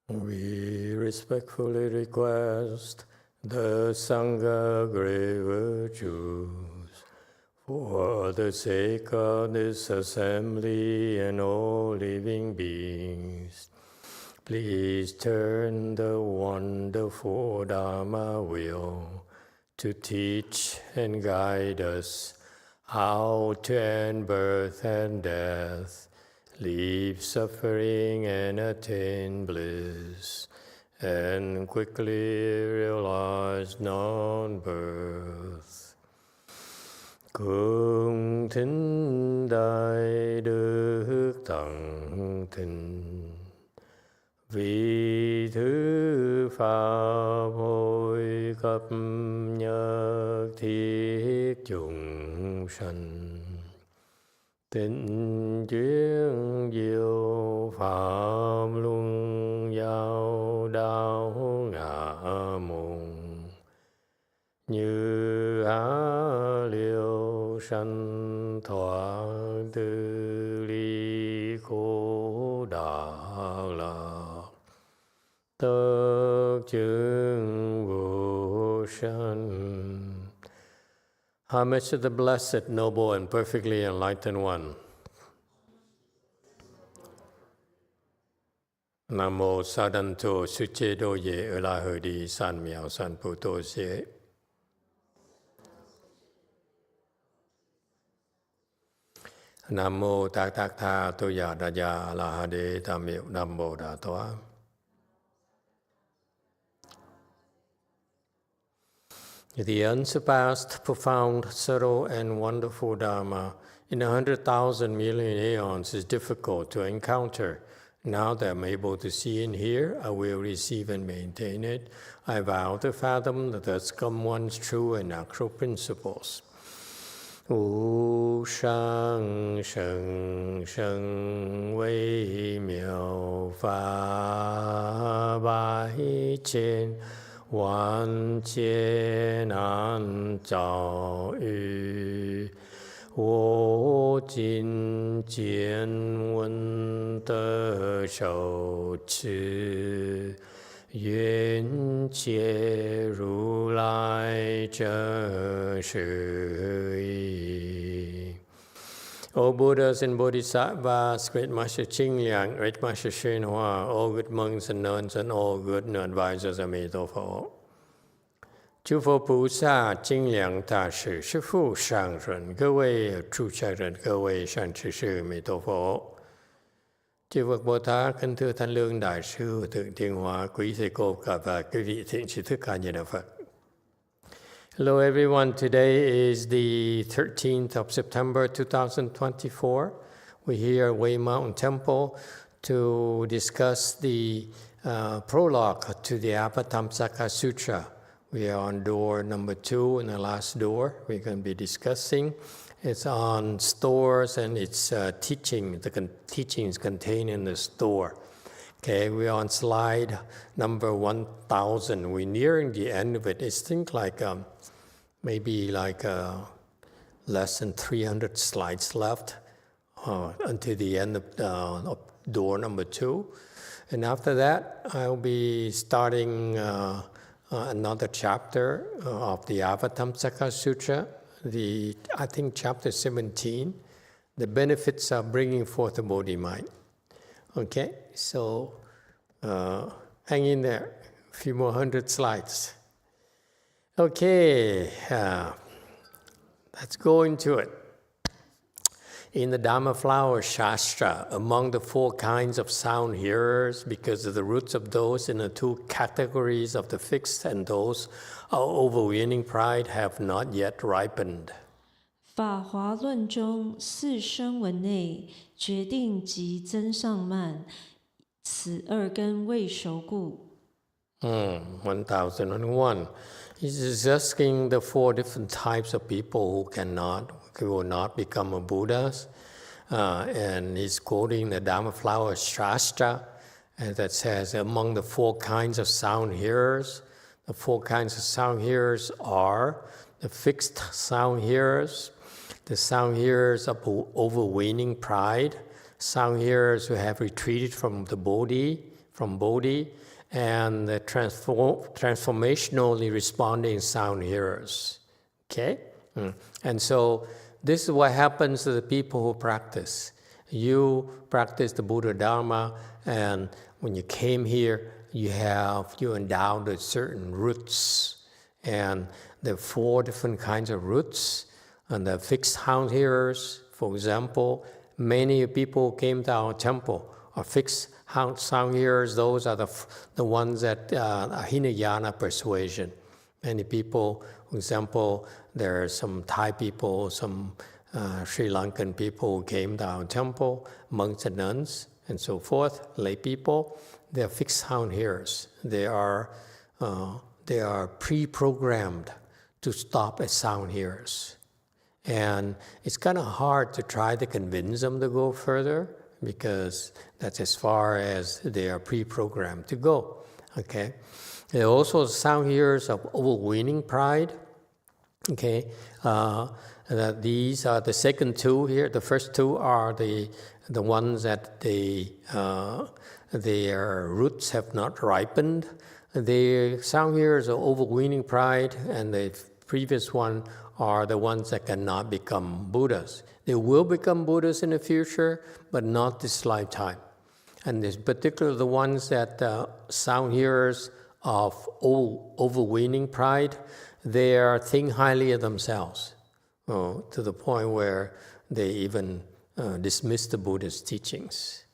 We respectfully request the Sangha great virtues for the sake of this assembly and all living beings. Please turn the wonderful Dharma wheel to teach and guide us how to end birth and death, leave suffering and attain bliss, and quickly realize non-birth. Cung thính đại đức tận thịnh, vì thứ pháp hội cấp nhất thiết chúng sanh, tịnh chuyên diệu pháp luân giao đạo ngã môn, như á liêu sanh thoát tư ly khổ đạo lạc, tất chứng vô sanh. Homage to the Blessed, Noble, and Perfectly Enlightened One. Nam mô Sa Đan Tô Sư Chế Đô Ye Ơ La Hờ Đi San Miao San Pu Tô Xế. Nam mô Tát Tát Tha Tô Ya Đa Ya La Ha Đế Tam Miệu Nam Mô Đà Toa. The unsurpassed, profound, subtle, and wonderful Dharma in 100,000 million aeons is difficult to encounter. Now that I'm able to see and hear, I will receive and maintain it. I vow to fathom the thus come one's true and actual principles. Wu shang sheng sheng wei miao fa bai qian wan jie nan zhao yu, wo jin jian wen de shou chi, yuan jie ru lai zhe shi yi. O Buddhas and Bodhisattvas, Great Master Ching Liang, Great Master YongHua, all good monks and nuns, and all good advisors, Emitofuo. 诸佛菩萨、精良大士、师父、上人、各位出家人、各位善知识，弥陀佛。Chư Phật Bồ Tát, kính thưa Thanh Lương Đại sư, Thượng Thiên Hóa, quý thầy cô và quý vị thiện trí thức ca Di Đà Phật. Hello everyone, today is the 13th of September 2024. We're here at Way Mountain Temple to discuss the prologue to the Avatamsaka Sutra. We are on door number 2 and the last door we're going to be discussing. It's on stores and its teaching, the teachings contained in the store. Okay, we're on slide number 1000. We're nearing the end of it. It's think like maybe like less than 300 slides left until the end of door number 2. And after that, I'll be starting another chapter of the Avatamsaka Sutra, I think chapter 17, the benefits of bringing forth the Bodhi mind. Okay, so hang in there, a few more 100 slides. Okay, let's go into it. In the Dharma Flower Shastra, among the 4 kinds of sound hearers, because of the roots of those in the 2 categories of the fixed and those of overweening pride have not yet ripened. 法华论中4声文内，决定及增上慢，此2根未熟故。1001. He's discussing the 4 different types of people who will not become a Buddhas. And he's quoting the Dharma Flower Shastra that says among the 4 kinds of sound hearers, the 4 kinds of sound hearers are the fixed sound hearers, the sound hearers of overweening pride, sound hearers who have retreated from the Bodhi, from Bodhi, and the transformationally responding sound hearers. Okay? And so this is what happens to the people who practice. You practice the Buddha Dharma, and when you came here, you endowed with certain roots. And there are 4 different kinds of roots. And the fixed sound hearers, for example, many people came to our temple are fixed sound hearers. Those are the ones that are Hinayana persuasion. Many people, for example, there are some Thai people, some Sri Lankan people who came to our temple, monks and nuns, and so forth, lay people. They are fixed sound hearers. They are pre-programmed to stop as sound hearers. And it's kind of hard to try to convince them to go further because that's as far as they are pre-programmed to go. Okay? There are also sound hearers of overweening pride. Okay? These are the second 2 here. The first 2 are the ones that their roots have not ripened. The sound hearers of overweening pride, and the previous one are the ones that cannot become Buddhas. They will become Buddhas in the future, but not this lifetime. And there's particularly the ones that sound hearers of overweening pride, they are think highly of themselves to the point where they even dismiss the Buddha's teachings.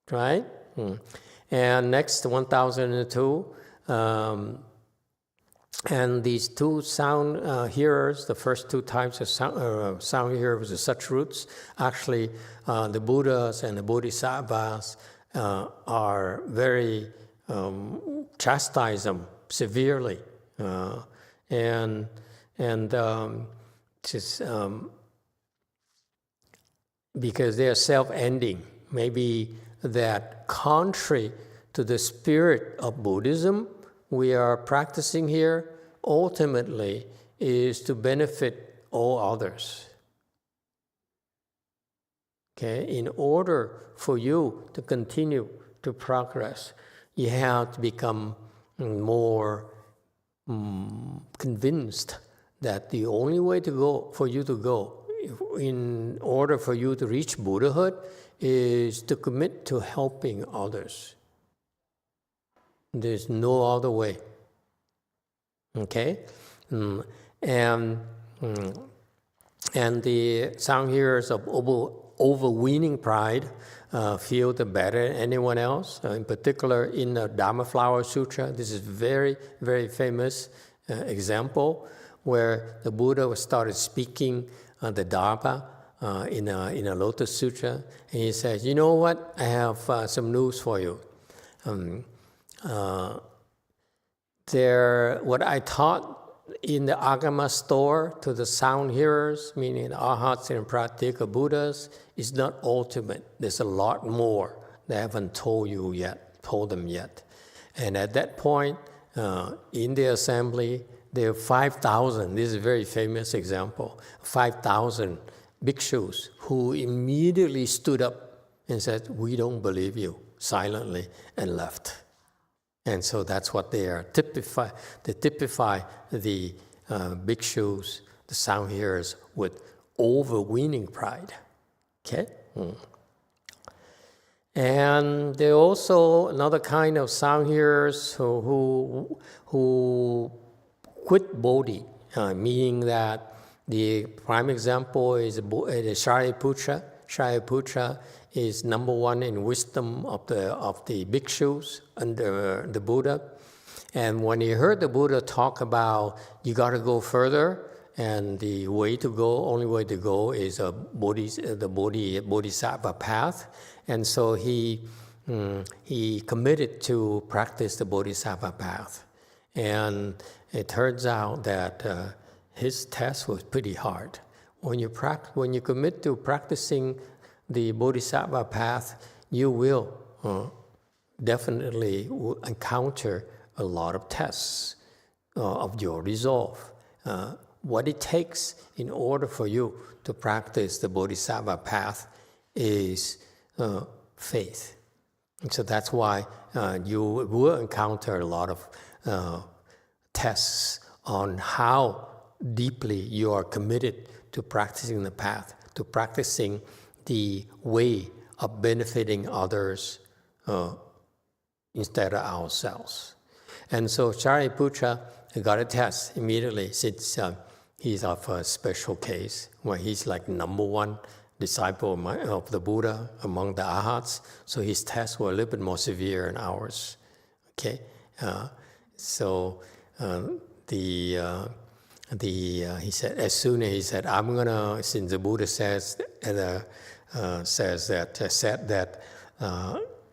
Right? And next, 1002. And these 2 sound hearers, the first 2 types of sound hearers with such roots, actually the Buddhas and the Bodhisattvas are very, chastise them severely. Because they are self-ending. Maybe that contrary to the spirit of Buddhism, we are practicing here ultimately is to benefit all others. Okay? In order for you to continue to progress, you have to become more convinced that the only way to go, for you to go, in order for you to reach Buddhahood, is to commit to helping others. There's no other way. Okay? And the sound hearers of overweening pride feel better than anyone else. In particular, in the Dharma Flower Sutra, this is very, very famous example where the Buddha started speaking the Dharma in a Lotus Sutra, and he says, "You know what? I have some news for you. What I taught in the Agama store to the sound hearers, meaning Arhats and Pratyeka Buddhas, is not ultimate. There's a lot more that I haven't told them yet. And at that point, in the assembly, there are 5,000, this is a very famous example, 5,000 bhikshus who immediately stood up and said, "We don't believe you," silently, and left. And so that's what they are. They typify the bhikshus, the sound hearers, with overweening pride. Okay? And there are also another kind of sound hearers who quit Bodhi, meaning that the prime example is the Shariputra. Shariputra is number 1 in wisdom of the bhikshus under the Buddha. And when he heard the Buddha talk about you got to go further, and the only way to go is the Bodhisattva path, and so he committed to practice the Bodhisattva path. And it turns out that his test was pretty hard. When you commit to practicing the Bodhisattva path, you will definitely encounter a lot of tests of your resolve. What it takes in order for you to practice the Bodhisattva path is faith. So that's why you will encounter a lot of tests on how deeply you are committed to practicing the path, to practicing the way of benefiting others instead of ourselves. And so Shariputra got a test immediately, since he's of a special case, where he's like number one disciple of the Buddha among the Arhats. So his tests were a little bit more severe than ours. Okay, he said, as soon as he said, I'm gonna, since the Buddha said that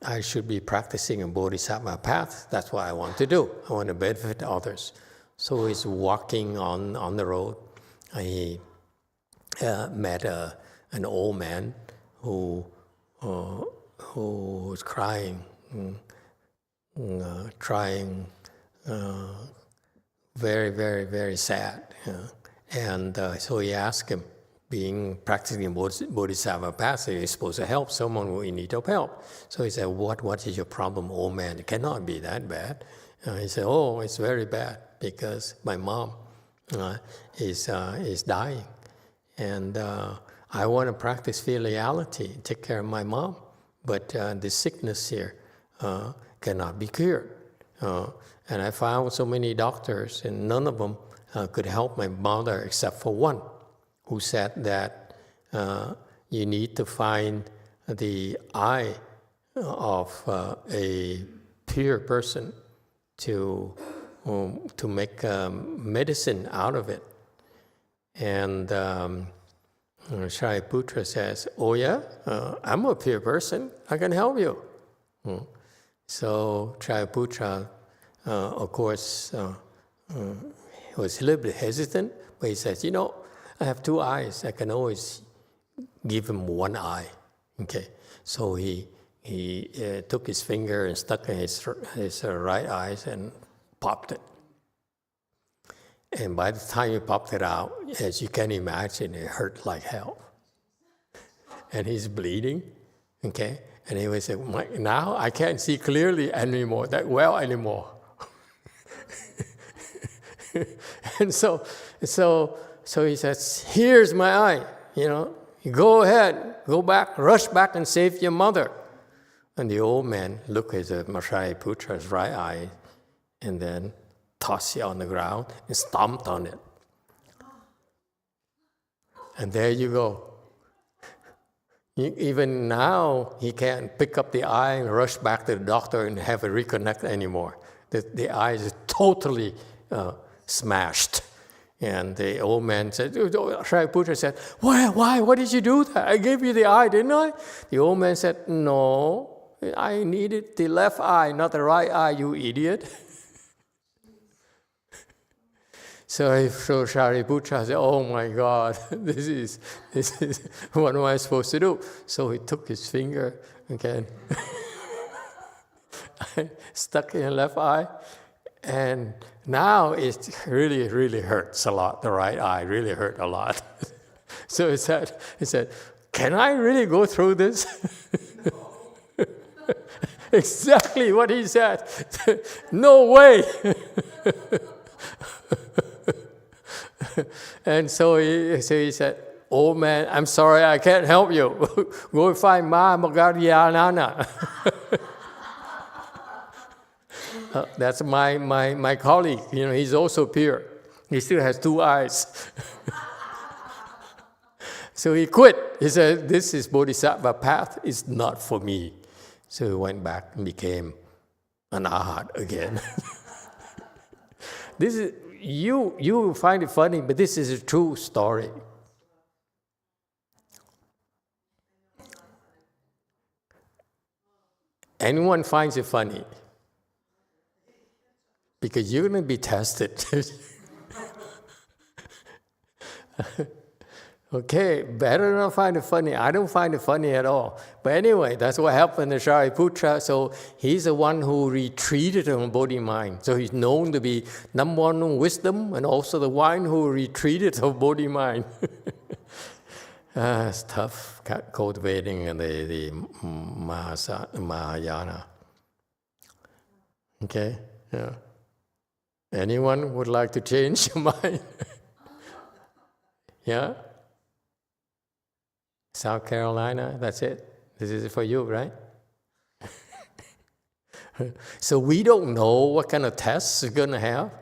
I should be practicing a Bodhisattva path, that's what I want to do. I want to benefit others. So he's walking on the road. He met an old man who was crying, very, very, very sad. And so he asked him, practicing Bodhisattva path, you're supposed to help someone who in need of help. So he said, what is your problem, old man? It cannot be that bad. He said, oh, it's very bad, because my mom is dying. And I want to practice filiality, take care of my mom. But the sickness here cannot be cured. And I found so many doctors, and none of them could help my mother except for one, who said that you need to find the eye of a pure person to make medicine out of it. And Shariputra says, oh yeah, I'm a pure person, I can help you. So Shariputra, of course, was a little bit hesitant, but he says, I have two eyes. I can always give him one eye. Okay, so he took his finger and stuck in his right eye and popped it. And by the time he popped it out, as you can imagine, it hurt like hell. And he's bleeding. Okay, and he was like, now I can't see clearly anymore, that well anymore. And so he says, here's my eye, you go ahead, go back, rush back and save your mother. And the old man looked at Shariputra's right eye and then tossed it on the ground and stomped on it. And there you go. Even now, he can't pick up the eye and rush back to the doctor and have it reconnect anymore. The eye is totally smashed. And the old man said, Shariputra said, why, what did you do that? I gave you the eye, didn't I? The old man said, no, I needed the left eye, not the right eye, you idiot. So Shariputra said, oh my God, this is what am I supposed to do? So he took his finger again, stuck in the left eye, and now it really, really hurts a lot. The right eye really hurt a lot. So he said, can I really go through this? Exactly what he said. No way. And so he said, oh man, I'm sorry, I can't help you. Go find Ma Magaryana. That's my colleague. He's also pure. He still has two eyes. So he quit. He said, this is Bodhisattva path. It's not for me. So he went back and became an Arhat again. This is, you find it funny, but this is a true story. Anyone finds it funny? Because you're going to be tested. Okay, better not find it funny. I don't find it funny at all. But anyway, that's what happened to Shariputra. So he's the one who retreated on Bodhi mind. So he's known to be number one in wisdom and also the one who retreated on Bodhi mind. It's tough cultivating the Mahayana. Okay? Yeah. Anyone would like to change your mind? Yeah? South Carolina, that's it. This is for you, right? So we don't know what kind of tests you're going to have.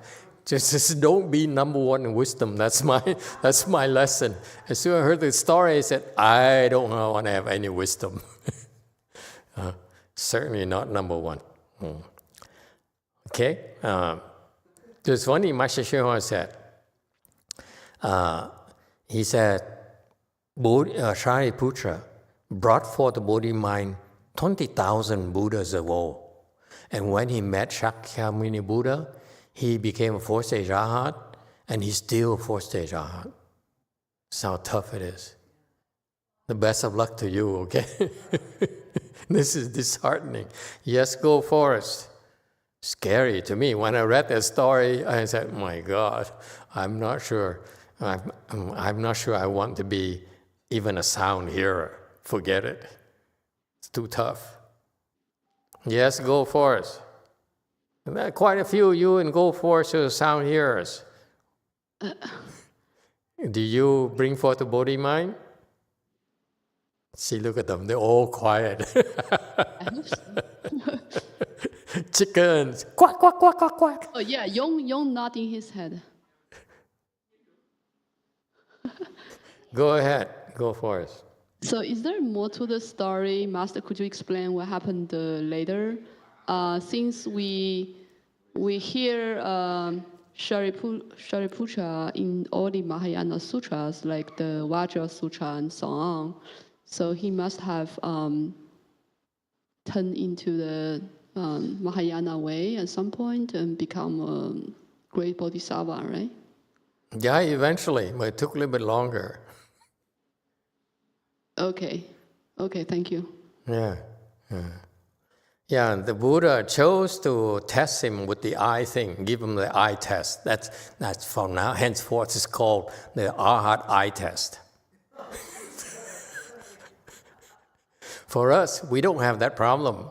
Just don't be number one in wisdom. That's my lesson. As soon as I heard the story, I said, I don't want to have any wisdom. Certainly not number one. Okay? It's funny, Master YongHua said, he said, Shariputra brought forth the Bodhi mind 20,000 Buddhas ago. And when he met Shakyamuni Buddha, he became a fourth-stage Arhat, and he's still a fourth-stage Arhat. That's how tough it is. The best of luck to you, okay? This is disheartening. Yes, go forest. Scary to me. When I read that story, I said, my God, I'm not sure. I'm not sure I want to be even a sound hearer. Forget it. It's too tough. Yes, go forest. Quite a few of you in Go Forest are sound hearers. Do you bring forth the Bodhi mind? See, look at them. They're all quiet. Chickens. Quack, quack, quack, quack, quack. Oh, yeah, Yong nodding his head. Go ahead. Go Forest. So is there more to the story? Master, could you explain what happened later? Since we hear Shariputra in all the Mahayana sutras, like the Vajra Sutra and so on, so he must have turned into the Mahayana way at some point and become a great Bodhisattva, right? Yeah, eventually, but it took a little bit longer. Okay, thank you. Yeah. Yeah, the Buddha chose to test him with the eye thing, give him the eye test. That's from now, henceforth, it's called the Arhat eye test. For us, we don't have that problem.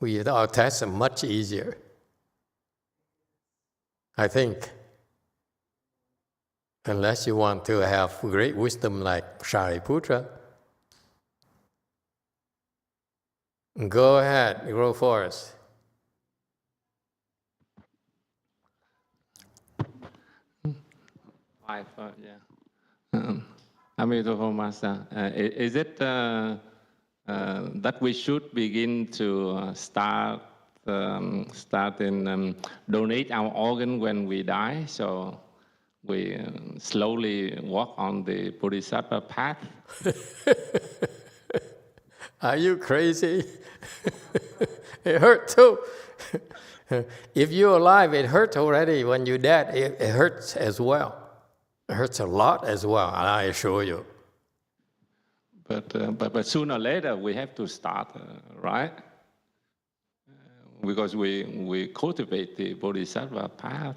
Our tests are much easier, I think. Unless you want to have great wisdom like Shariputra. Go ahead, go forest. Emitofuo Master, is it that we should begin to start in donate our organ when we die, so we slowly walk on the Bodhisattva path? Are you crazy? It hurt too. If you're alive, it hurts already. When you're dead, it hurts as well. It hurts a lot as well, I assure you. But sooner or later, we have to start, right? Because we cultivate the Bodhisattva path.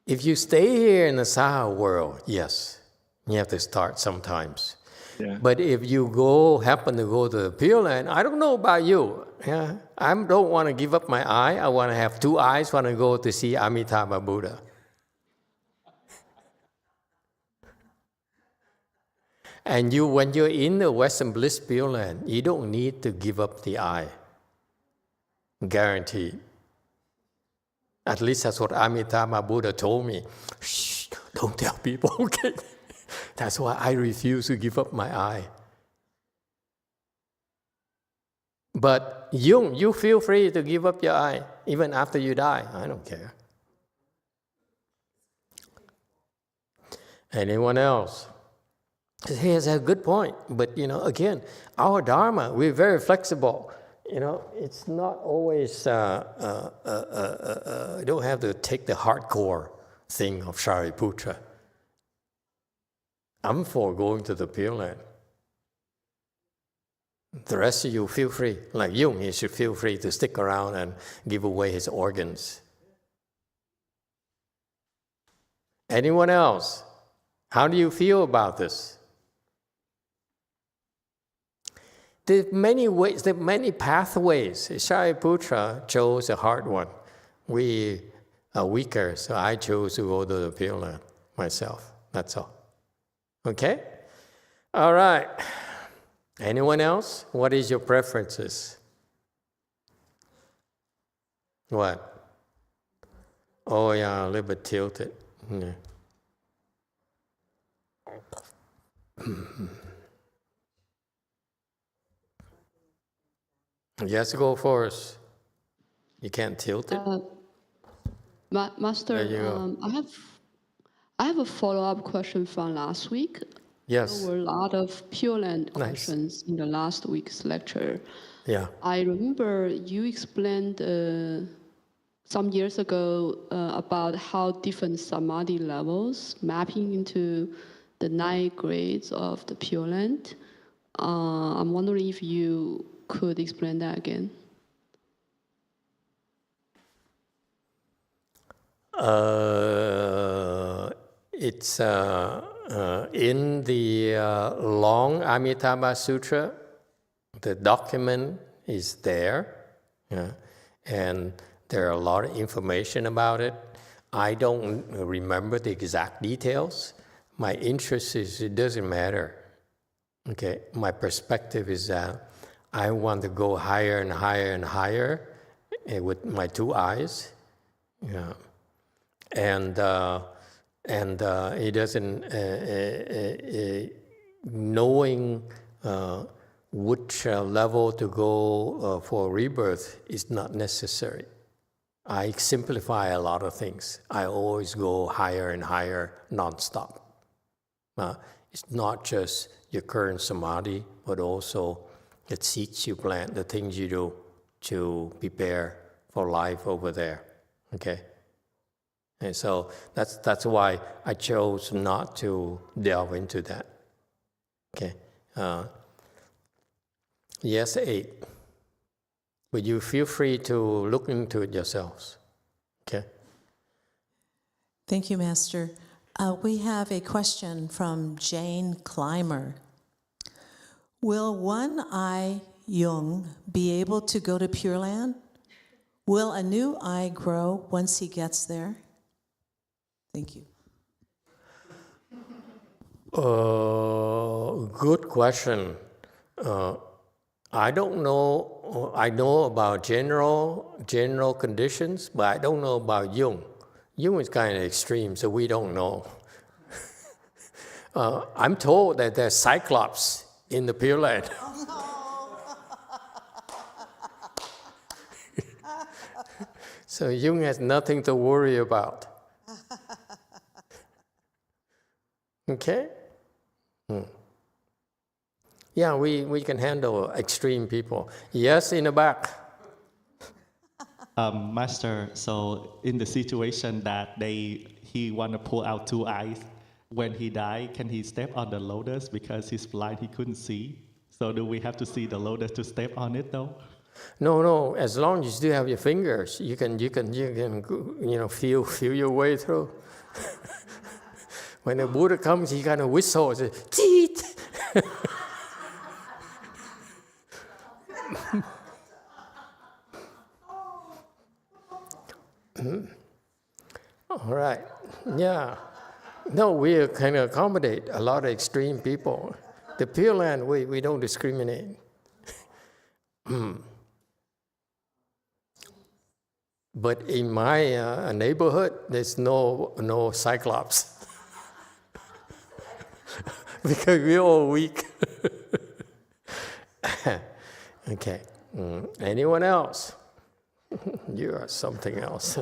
If you stay here in the Saha world, yes, you have to start sometimes. Yeah. But if you happen to go to the Pure Land, I don't know about you. Yeah, I don't want to give up my eye. I want to have two eyes when I go to see Amitabha Buddha. And when you're in the Western Bliss Pure Land, you don't need to give up the eye. Guaranteed. At least that's what Amitabha Buddha told me. Shh, don't tell people, okay? That's why I refuse to give up my eye. But you feel free to give up your eye, even after you die. I don't care. Anyone else? He has a good point. But, again, our Dharma, we're very flexible. It's not always, you don't have to take the hardcore thing of Shariputra. I'm for going to the Pure Land. The rest of you feel free. Like Jung, he should feel free to stick around and give away his organs. Anyone else? How do you feel about this? There are many ways, there are many pathways. Shariputra chose a hard one. We are weaker, so I chose to go to the Pure Land myself. That's all. Okay? All right. Anyone else? What is your preferences? What? Oh yeah, a little bit tilted. Yeah. Yes, go first. You can't tilt it. Master, There you go. I have a follow-up question from last week. Yes. There were a lot of Pure Land Nice. questions in the last week's lecture. Yeah. I remember you explained some years ago about how different Samadhi levels mapping into the 9 grades of the Pure Land. I'm wondering if you could explain that again. It's in the long Avatamsaka Sutra. The document is there, and there are a lot of information about it. I don't remember the exact details. My interest is, it doesn't matter. Okay, my perspective is that I want to go higher and higher and higher with my 2 eyes. Yeah. And it doesn't, knowing which level to go for rebirth is not necessary. I simplify a lot of things. I always go higher and higher nonstop. It's not just your current samadhi, but also the seeds you plant, the things you do to prepare for life over there. Okay? And so that's why I chose not to delve into that. Okay? Yes, 8. But you feel free to look into it yourselves. Okay? Thank you, Master. We have a question from Jane Clymer. Will one-eye Jung be able to go to Pure Land? Will a new eye grow once he gets there? Thank you. Good question. I don't know. I know about general conditions, but I don't know about Jung. Jung is kind of extreme, so we don't know. I'm told that there's Cyclops in the Pure Land. So Jung has nothing to worry about. Okay? Yeah, we can handle extreme people. Yes, in the back. Master, so in the situation that he want to pull out 2 eyes, when he die, can he step on the lotus because he's blind, he couldn't see? So do we have to see the lotus to step on it though? No. As long as you still have your fingers, you can feel your way through. When the Buddha comes, he kind of whistles, "Cheat." All right. Yeah. No, we can accommodate a lot of extreme people. The Pure Land, we don't discriminate. But in my neighborhood, there's no Cyclops. Because we're all weak. Okay. Anyone else? You are something else.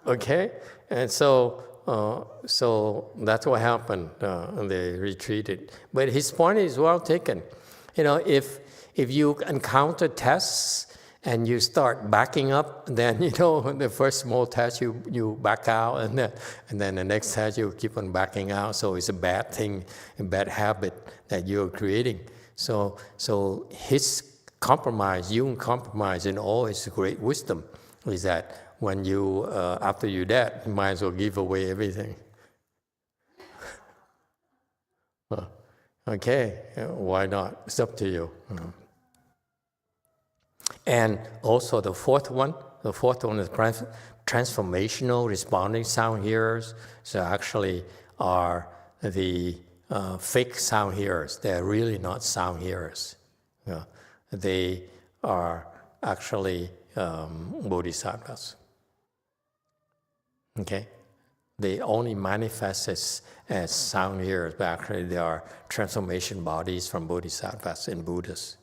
Okay? And so that's what happened. They retreated. But his point is well taken. If you encounter tests and you start backing up, then the first small test you back out, and then the next test you keep on backing out. So it's a bad thing, a bad habit that you're creating. So his compromise, Jung compromise in all his great wisdom, is that when you after you're dead, you might as well give away everything. Okay, why not? It's up to you. And also the fourth one is transformational responding sound hearers. So actually are the fake sound hearers. They're really not sound hearers. They are actually bodhisattvas. Okay? They only manifest as sound hearers, but actually they are transformation bodies from bodhisattvas and Buddhas.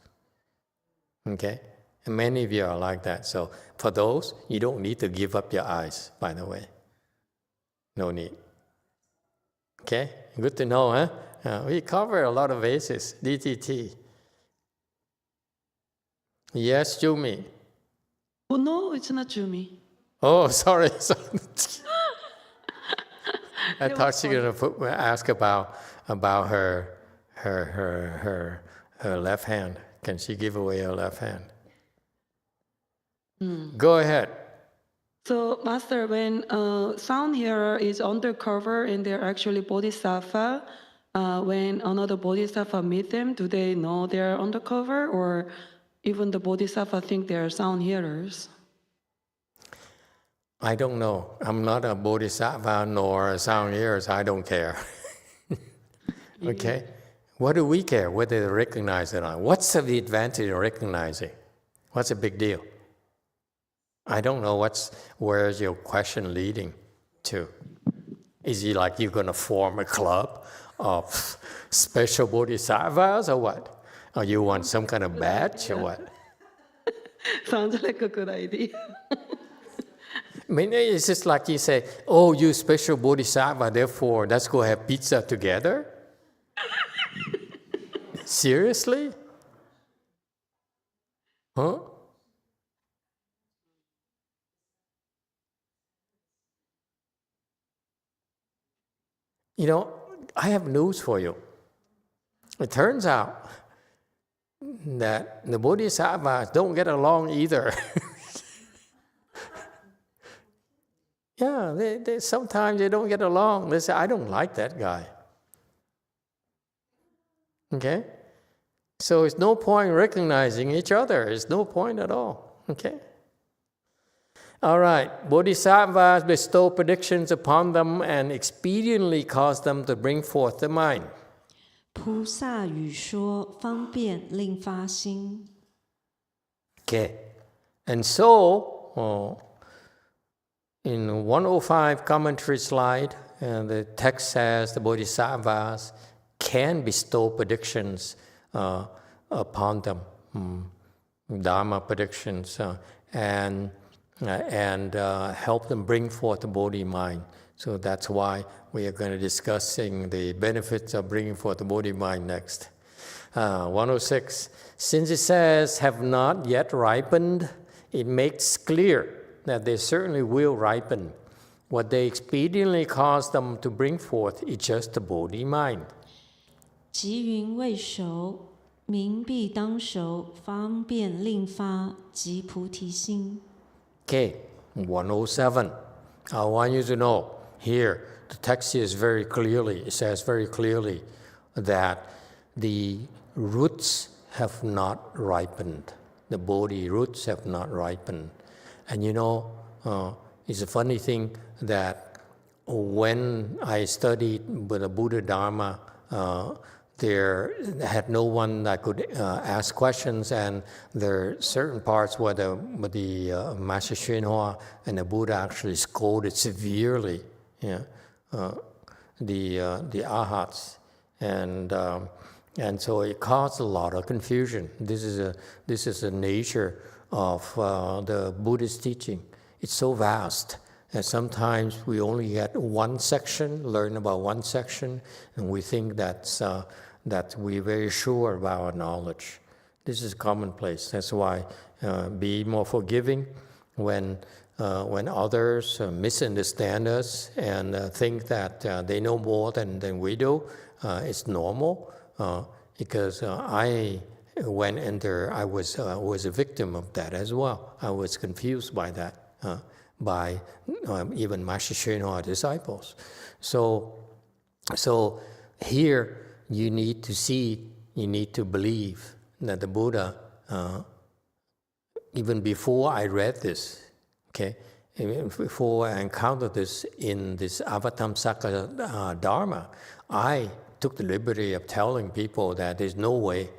Okay? And many of you are like that. So for those, you don't need to give up your eyes, by the way. No need. Okay? Good to know, huh? We cover a lot of bases. DTT. Yes, Jumi. Oh, no, it's not Jumi. Oh, sorry. I thought she was going to ask about her left hand. Can she give away her left hand? Go ahead. So, Master, when sound hearer is undercover and they're actually bodhisattva, when another bodhisattva meet them, do they know they're undercover, or even the bodhisattva think they're sound hearers? I don't know. I'm not a bodhisattva nor a sound hearer, so I don't care. Okay? What do we care whether they recognize it or not? What's the advantage of recognizing? What's the big deal? I don't know where's your question leading to. Is it like you're going to form a club of special bodhisattvas or what? Or you want some kind of badge or what? Sounds like a good idea. I mean, it's just like you say, oh, you special bodhisattva, therefore let's go have pizza together? Seriously? Huh? You know, I have news for you. It turns out that the bodhisattvas don't get along either. Yeah, they sometimes they don't get along. They say, I don't like that guy. Okay? So it's no point recognizing each other. It's no point at all. Okay? All right. Bodhisattvas bestow predictions upon them and expediently cause them to bring forth the mind. 菩萨语说，方便令发心。 Okay. And so, in 105 commentary slide, the text says the bodhisattvas can bestow predictions upon them, Dharma predictions, and help them bring forth the Bodhi mind. So that's why we are going to discussing the benefits of bringing forth the Bodhi mind next. 106. Since it says have not yet ripened, it makes clear that they certainly will ripen. What they expediently cause them to bring forth is just the Bodhi mind. 即云未熟，明必当熟，方便令发，即菩提心。 Okay, 107. I want you to know here, the text is very clearly, it says very clearly that the roots have not ripened. The Bodhi roots have not ripened. And you know, it's a funny thing that when I studied with the Buddha Dharma, there had no one that could ask questions, and there are certain parts where the Master YongHua and the Buddha actually scolded severely, the arhats, and so it caused a lot of confusion. This is the nature of the Buddhist teaching. It's so vast. And sometimes we only get one section, learn about one section, and we think that we're very sure about our knowledge. This is commonplace. That's why be more forgiving when others misunderstand us and think that they know more than we do. It's normal because I went in there. I was a victim of that as well. I was confused by that. By even Master YongHua disciples. So here you need to see, you need to believe that the Buddha even before I read this, okay, even before I encountered this in this Avatamsaka Dharma, I took the liberty of telling people that there's no way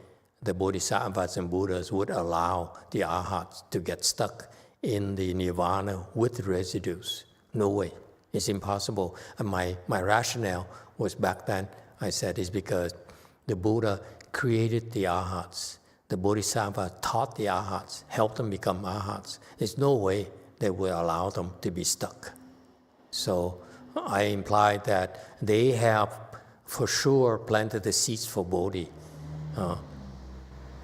the Bodhisattvas and Buddhas would allow the Arhats to get stuck in the Nirvana with residues. No way. It's impossible. And my rationale was back then, I said, is because the Buddha created the Arhats. The Bodhisattva taught the Arhats, helped them become Arhats. There's no way they will allow them to be stuck. So I implied that they have for sure planted the seeds for Bodhi.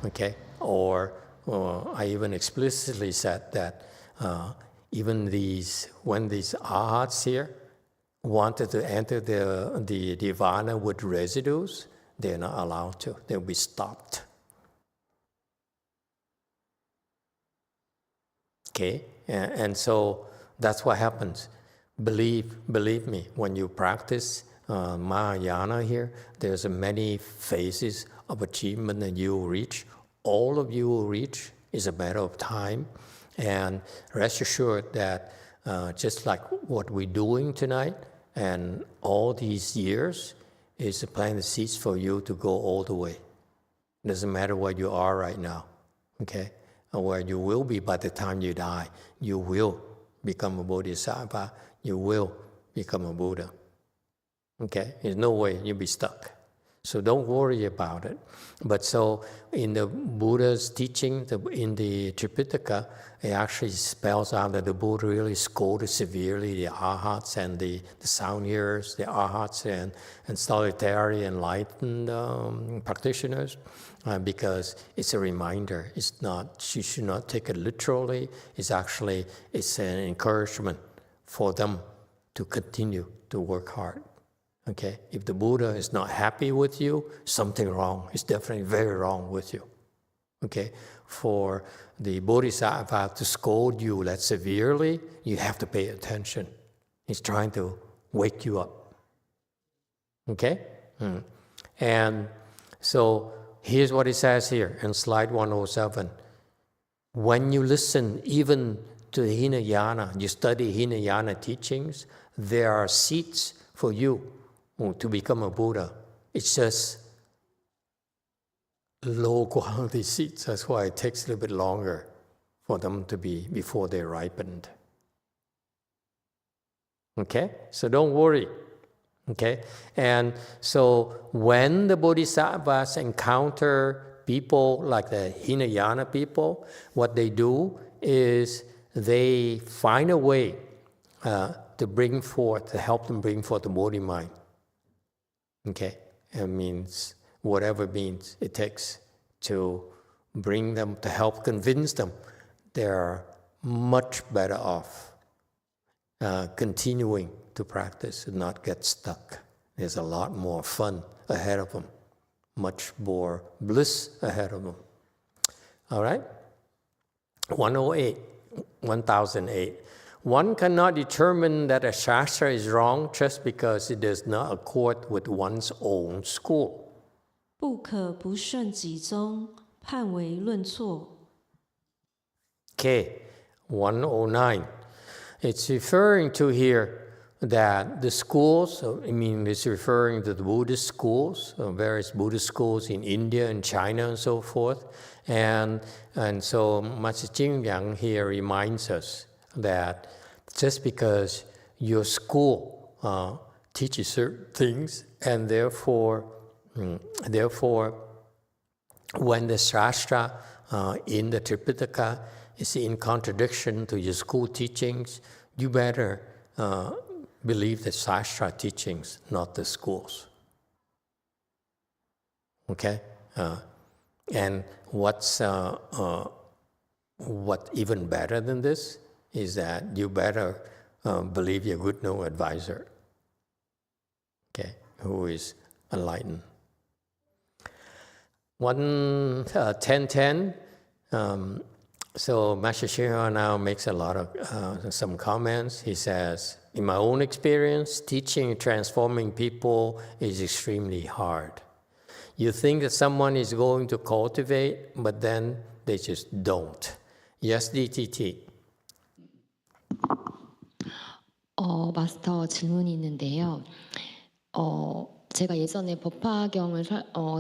Okay? Or I even explicitly said that even when these Arhats here wanted to enter the Nirvana with residues, they're not allowed to. They'll be stopped. Okay? And so that's what happens. Believe me, when you practice Mahayana here, there's many phases of achievement that you will reach. All of you will reach. It's a matter of time. And rest assured that just like what we're doing tonight and all these years is to plant the seeds for you to go all the way. It doesn't matter where you are right now, okay? Or where you will be by the time you die. You will become a Bodhisattva. You will become a Buddha. Okay? There's no way you'll be stuck. So don't worry about it. But so in the Buddha's teaching, in the Tripitaka, it actually spells out that the Buddha really scolded severely the Arhats and the sound hearers, the Arhats and solitary enlightened practitioners, because it's a reminder. It's not, you should not take it literally. It's an encouragement for them to continue to work hard. Okay, if the Buddha is not happy with you, something wrong. It's definitely very wrong with you. Okay, for the Bodhisattva to scold you that severely, you have to pay attention. He's trying to wake you up. Okay? And so here's what it says here in slide 107. When you listen even to the Hinayana, you study Hinayana teachings, there are seeds for you to become a Buddha. It's just low quality seeds. That's why it takes a little bit longer for them to be before they're ripened. Okay? So don't worry. Okay? And so when the Bodhisattvas encounter people like the Hinayana people, what they do is they find a way to help them bring forth the Bodhi mind. Okay, it means whatever means it takes to bring them, to help convince them they're much better off continuing to practice and not get stuck. There's a lot more fun ahead of them, much more bliss ahead of them. All right? 1008. One cannot determine that a shastra is wrong just because it does not accord with one's own school. 不可不顺己宗，判为论错。 Okay, 109. It's referring to here that the schools, it's referring to the Buddhist schools, various Buddhist schools in India and China and so forth. And so Master Jing Yang here reminds us that just because your school teaches certain things, and therefore, when the Shastra in the Tripitaka is in contradiction to your school teachings, you better believe the Shastra teachings, not the schools. Okay? And what's even better than this is that you better believe your good no advisor, okay, who is enlightened. 1010. So Master Shriha now makes a lot of some comments. He says, in my own experience, teaching and transforming people is extremely hard. You think that someone is going to cultivate, but then they just don't. Yes, DTT. 마스터 질문이 있는데요. 제가 예전에 법화경을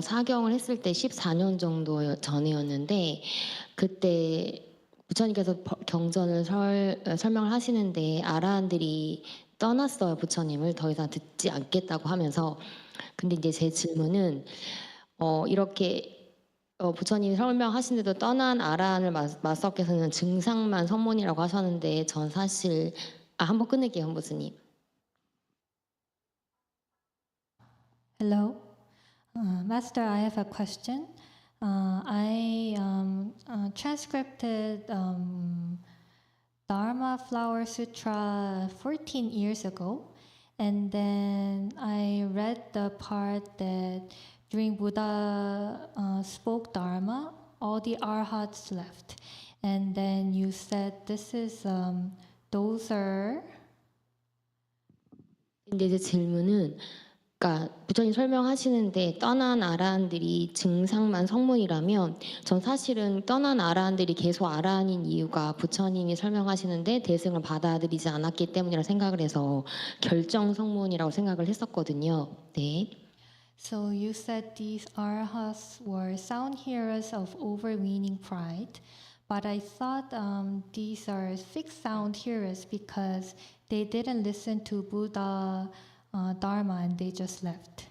사경을 했을 때 14년 정도 전이었는데 그때 부처님께서 경전을 설명을 하시는데 아라한들이 떠났어요. 부처님을 더 이상 듣지 않겠다고 하면서. 근데 이제 제 질문은 이렇게 부처님이 설명하신데도 떠난 아라한을 마스터께서는 증상만 성문이라고 하셨는데 전 사실 한번 끝낼게요, 본부스님. Hello, Master. I have a question. I transcribed Dharma Flower Sutra 14 years ago, and then I read the part that during Buddha spoke Dharma, all the arhats left, and then you said this is those are. 근데 제 질문은 그러니까 부처님 설명하시는데 떠난 아라한들이 증상만 성문이라면 전 사실은 떠난 아라한들이 계속 아라한인 이유가 부처님이 설명하시는데 대승을 받아들이지 않았기 때문이라 생각을 해서 결정 성문이라고 생각을 했었거든요. 네. So you said these arhats were sound hearers of overweening pride, but I thought these are fixed sound hearers because they didn't listen to Buddha Dharma and they just left.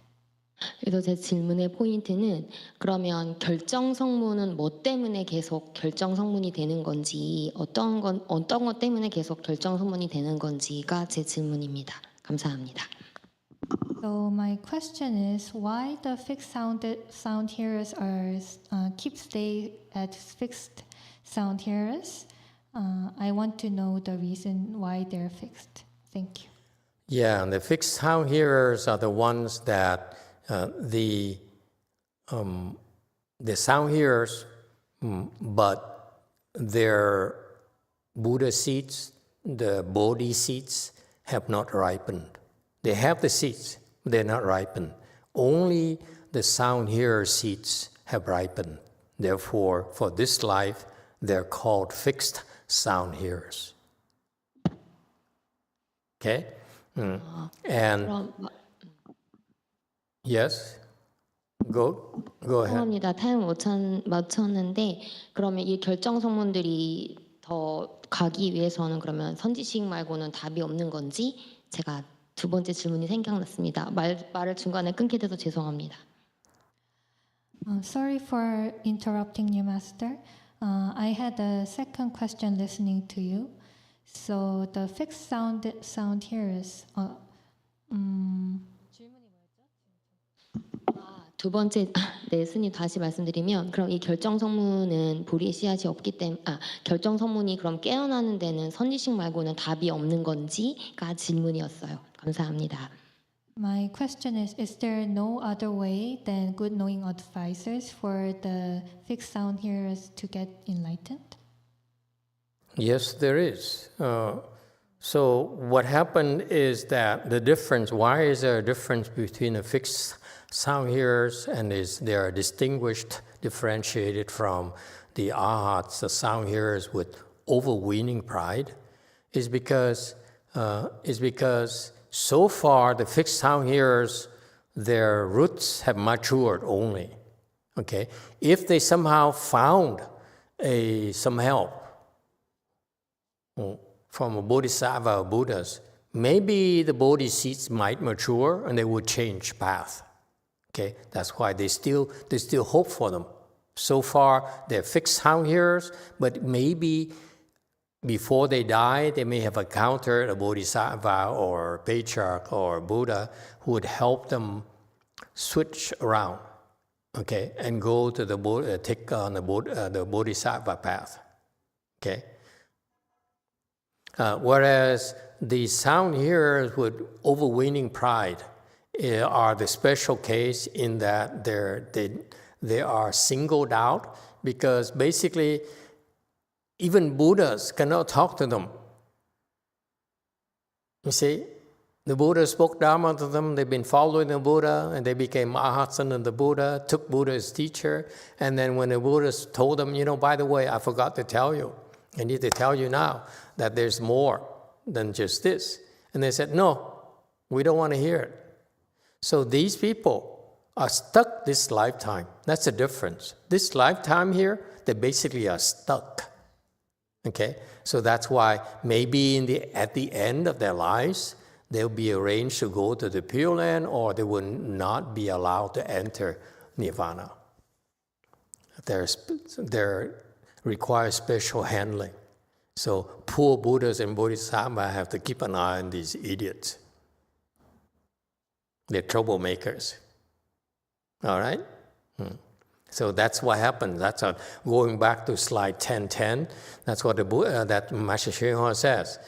그래서 제 질문의 포인트는 그러면 결정 성문은 뭐 때문에 계속 결정 성문이 되는 건지 어떤 것 때문에 계속 결정 성문이 되는 건지가 제 질문입니다. 감사합니다. So my question is why the fixed sound hearers keep stay at fixed sound hearers. I want to know the reason why they're fixed. Thank you. Yeah, the fixed sound hearers are the ones that the sound hearers, but their Buddha seeds, the Bodhi seeds, have not ripened. They have the seeds, but they're not ripened. Only the sound hearer seeds have ripened. Therefore, for this life, they're called fixed sound hearers. Okay? And yes, go ahead. 죄송합니다. 타임 맞췄는데 그러면 이 결정 성문들이 더 가기 위해서는 그러면 선지식 말고는 답이 없는 건지 제가 두 번째 질문이 생각났습니다. 말을 중간에 끊게 돼서 죄송합니다. Sorry for interrupting you, Master. I had a second question listening to you. So the fixed sound hearers. 두 번째, 네, 스님 다시 말씀드리면 그럼 이 결정 성문은 불의 씨앗이 없기 때문에 결정 성문이 그럼 깨어나는 데는 선지식 말고는 답이 없는 건지가 질문이었어요. 감사합니다. My question is there no other way than good knowing advisors for the fixed sound hearers to get enlightened? Yes, there is. So what happened is that the difference, why is there a difference between the fixed sound hearers and they are distinguished, differentiated from the arhats, the sound hearers with overweening pride, is because so far the fixed sound hearers, their roots have matured only. Okay, if they somehow found some help from a Bodhisattva or Buddhas, maybe the Bodhi seeds might mature and they would change path. Okay, that's why they still hope for them. So far, they're fixed sound hearers, but maybe before they die, they may have encountered a Bodhisattva or Patriarch or Buddha who would help them switch around, okay, and go to take on the Bodhisattva path, okay. Whereas the sound hearers with overweening pride are the special case in that they are singled out because basically even Buddhas cannot talk to them. You see, the Buddha spoke Dharma to them, they've been following the Buddha, and they became arhats under the Buddha, took Buddha as teacher, and then when the Buddha told them, by the way, I forgot to tell you, I need to tell you now that there's more than just this. And they said, no, we don't want to hear it. So these people are stuck this lifetime. That's the difference. This lifetime here, they basically are stuck. Okay? So that's why maybe at the end of their lives, they'll be arranged to go to the Pure Land, or they will not be allowed to enter Nirvana. They require special handling. So poor Buddhas and Bodhisattvas have to keep an eye on these idiots. They're troublemakers. All right? So that's what happens. That's going back to slide 1010. That's what that Master YongHua says.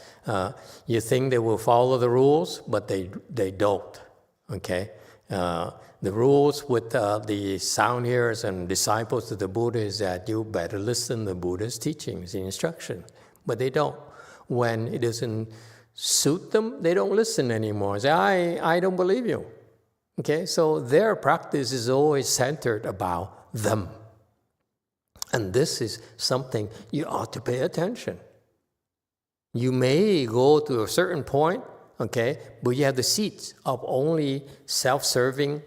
You think they will follow the rules, but they don't. Okay, the rules with the sound hearers and disciples of the Buddha is that you better listen to the Buddha's teachings, instructions, but they don't. When it doesn't suit them, they don't listen anymore. Say, I don't believe you. Okay, so their practice is always centered about them. And this is something you ought to pay attention. You may go to a certain point, okay, but you have the seats of only self-serving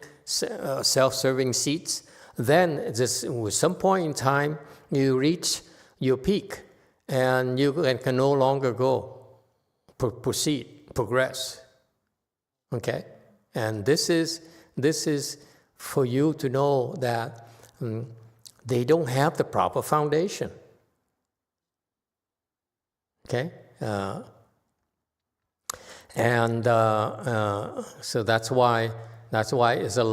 seats. Then with some point in time, you reach your peak and you can no longer go, progress. Okay? And this is for you to know that they don't have the proper foundation. Okay, so that's why it's a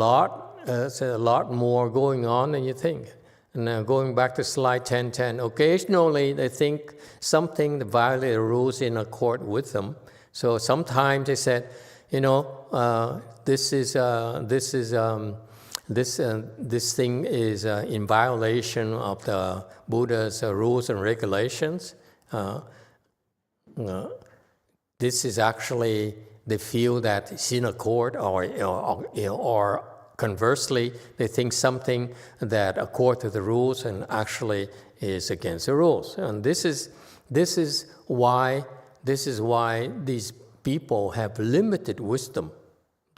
lot more going on than you think. And going back to slide 1010, occasionally they think something that violates the rules in accord with them. So sometimes they said, this thing is in violation of the Buddha's rules and regulations. This is actually, they feel that it's in accord, or conversely, they think something that accords to the rules and actually is against the rules. And this is why these people have limited wisdom.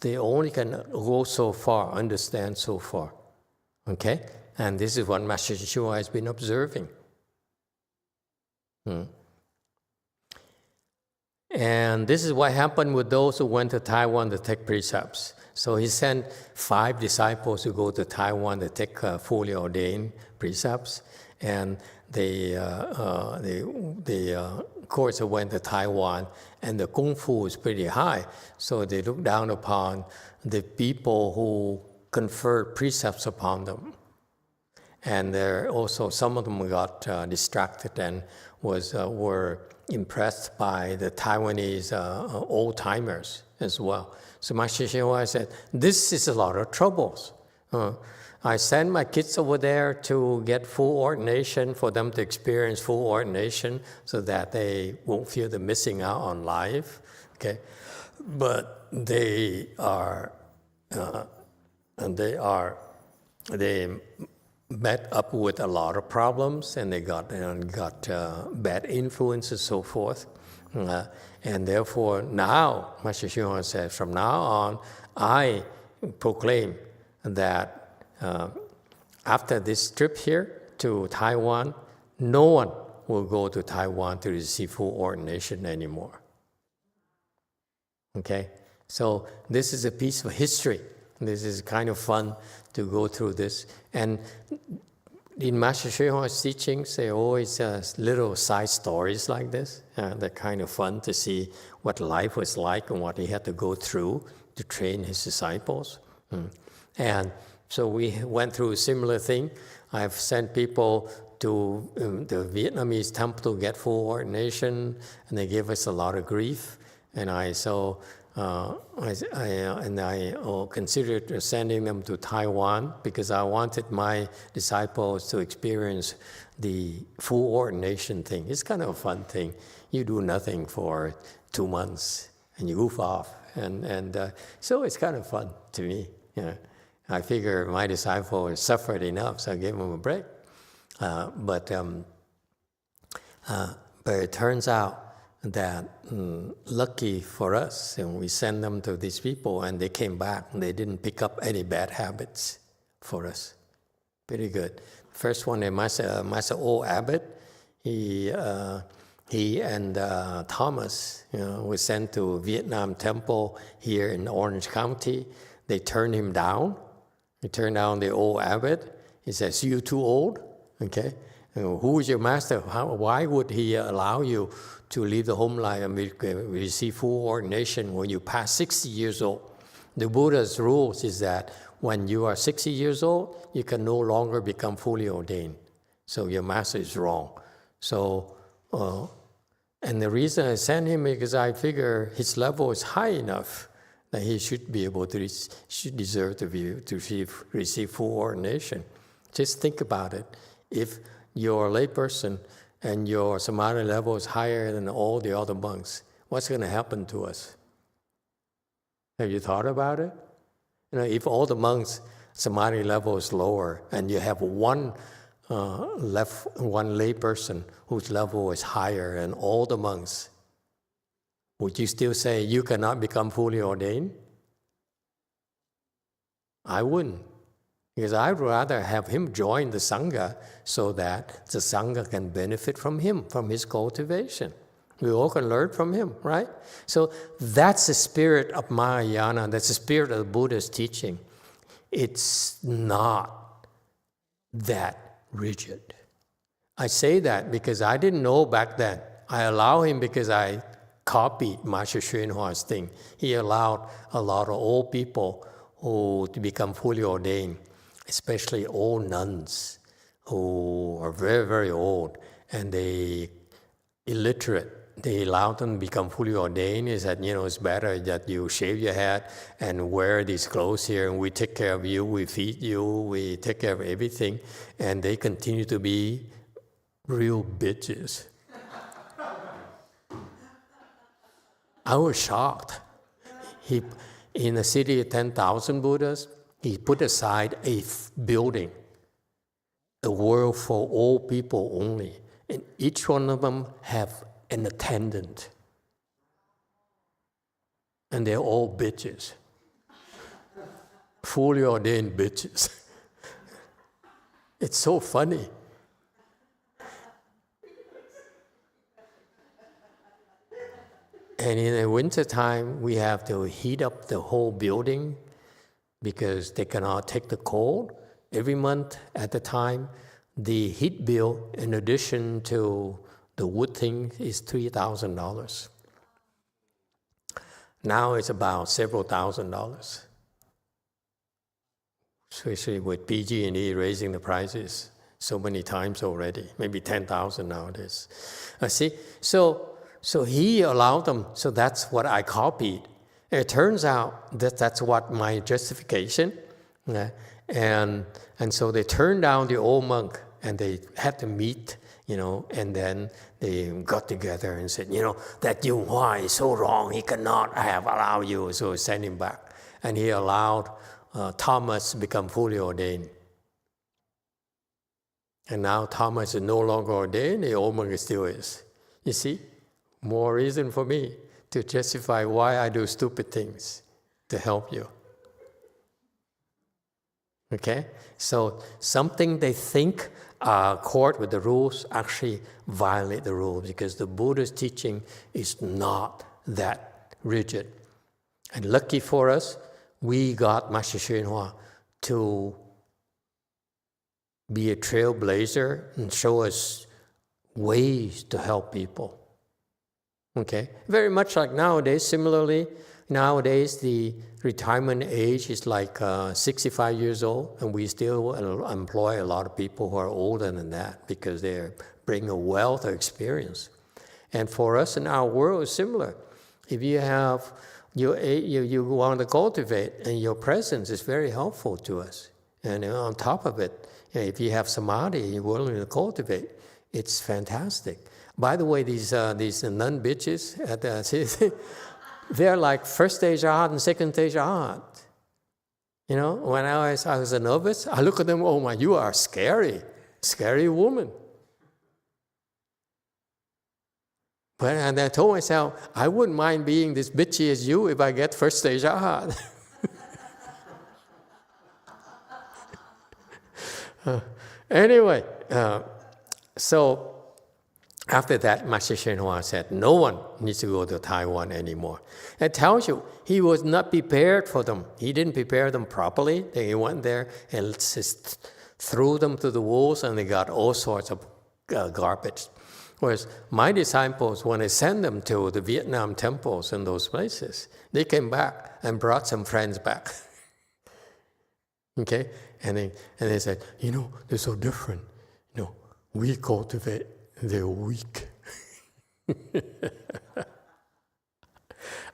They only can go so far, understand so far. Okay? And this is what Master YongHua has been observing. And this is what happened with those who went to Taiwan to take precepts. So he sent 5 disciples to go to Taiwan to take fully ordained precepts. And they of course, went to Taiwan, and the Kung Fu was pretty high. So they looked down upon the people who conferred precepts upon them. And there also, some of them got distracted and were impressed by the Taiwanese old-timers as well. So Master YongHua said, this is a lot of troubles. I send my kids over there to get full ordination, for them to experience full ordination so that they won't feel the missing out on life. Okay, but they met up with a lot of problems, and they got bad influences, so forth. And therefore, now, Master YongHua said, from now on, I proclaim that after this trip here to Taiwan, no one will go to Taiwan to receive full ordination anymore. Okay? So this is a piece of history. This is kind of fun to go through this. And in Master YongHua's teachings, there are always little side stories like this. They're kind of fun to see what life was like and what he had to go through to train his disciples. And so we went through a similar thing. I've sent people to the Vietnamese temple to get full ordination, and they gave us a lot of grief. And I considered sending them to Taiwan because I wanted my disciples to experience the full ordination thing. It's kind of a fun thing. You do nothing for 2 months and you goof off, and so it's kind of fun to me. I figure my disciples suffered enough, so I gave them a break. But But it turns out that lucky for us, and we send them to these people, and they came back, and they didn't pick up any bad habits for us. Pretty good. First one, Master O Abbot, he and Thomas, was sent to Vietnam Temple here in Orange County. They turned him down. He turned down the old abbot. He says, "You too old?" Okay. Who is your master? Why would he allow you to leave the home life and receive full ordination when you pass 60 years old? The Buddha's rules is that when you are 60 years old, you can no longer become fully ordained. So your master is wrong. So, and the reason I sent him is because I figure his level is high enough that he should be able to, should deserve to receive full ordination. Just think about it. If you're a layperson and your samadhi level is higher than all the other monks, what's going to happen to us? Have you thought about it? If all the monks' samadhi level is lower and you have one layperson whose level is higher than all the monks, would you still say you cannot become fully ordained? I wouldn't. Because I'd rather have him join the Sangha so that the Sangha can benefit from him, from his cultivation. We all can learn from him, right? So that's the spirit of Mahayana, that's the spirit of the Buddha's teaching. It's not that rigid. I say that because I didn't know back then. I allow him because I copied Master Xuanhua's thing. He allowed a lot of old people to become fully ordained, especially old nuns who are very, very old and they illiterate. They allowed them to become fully ordained. He said, it's better that you shave your head and wear these clothes here, and we take care of you, we feed you, we take care of everything. And they continue to be real bitches. I was shocked. In a city of 10,000 Buddhas, he put aside a building, a world for old people only. And each one of them have an attendant. And they're all bitches. Fully ordained bitches. It's so funny. And in the wintertime, we have to heat up the whole building because they cannot take the cold. Every month at the time, the heat bill, in addition to the wood thing, is $3,000. Now it's about several $1,000s, especially with PG&E raising the prices so many times already, maybe 10,000 nowadays. See, so he allowed them, so that's what I copied. And it turns out that that's what my justification. And so they turned down the old monk and they had to meet, and then they got together and said, that YongHua is so wrong, he cannot have allowed you, so send him back. And he allowed Thomas to become fully ordained. And now Thomas is no longer ordained, the old monk still is. You see? More reason for me to justify why I do stupid things to help you. Okay? So something they think accord with the rules actually violate the rules because the Buddha's teaching is not that rigid. And lucky for us, we got Master Xuanhua to be a trailblazer and show us ways to help people. Okay, very much like nowadays. Similarly, nowadays the retirement age is like 65 years old, and we still employ a lot of people who are older than that because they bring a wealth of experience. And for us in our world, it's similar. If you have you want to cultivate, and your presence is very helpful to us. And on top of it, if you have samadhi, you're willing to cultivate, it's fantastic. By the way, these nun bitches, they're like first stage art and second stage art. When I was a novice, I look at them, oh my, you are scary woman. And I told myself, I wouldn't mind being this bitchy as you if I get first stage arhat. Anyway, so after that, Master YongHua said, no one needs to go to Taiwan anymore. It tells you he was not prepared for them. He didn't prepare them properly. He went there and just threw them to the wolves, and they got all sorts of garbage. Whereas my disciples, when I sent them to the Vietnam temples and those places, they came back and brought some friends back. Okay? And they said, they're so different. We cultivate, they're weak.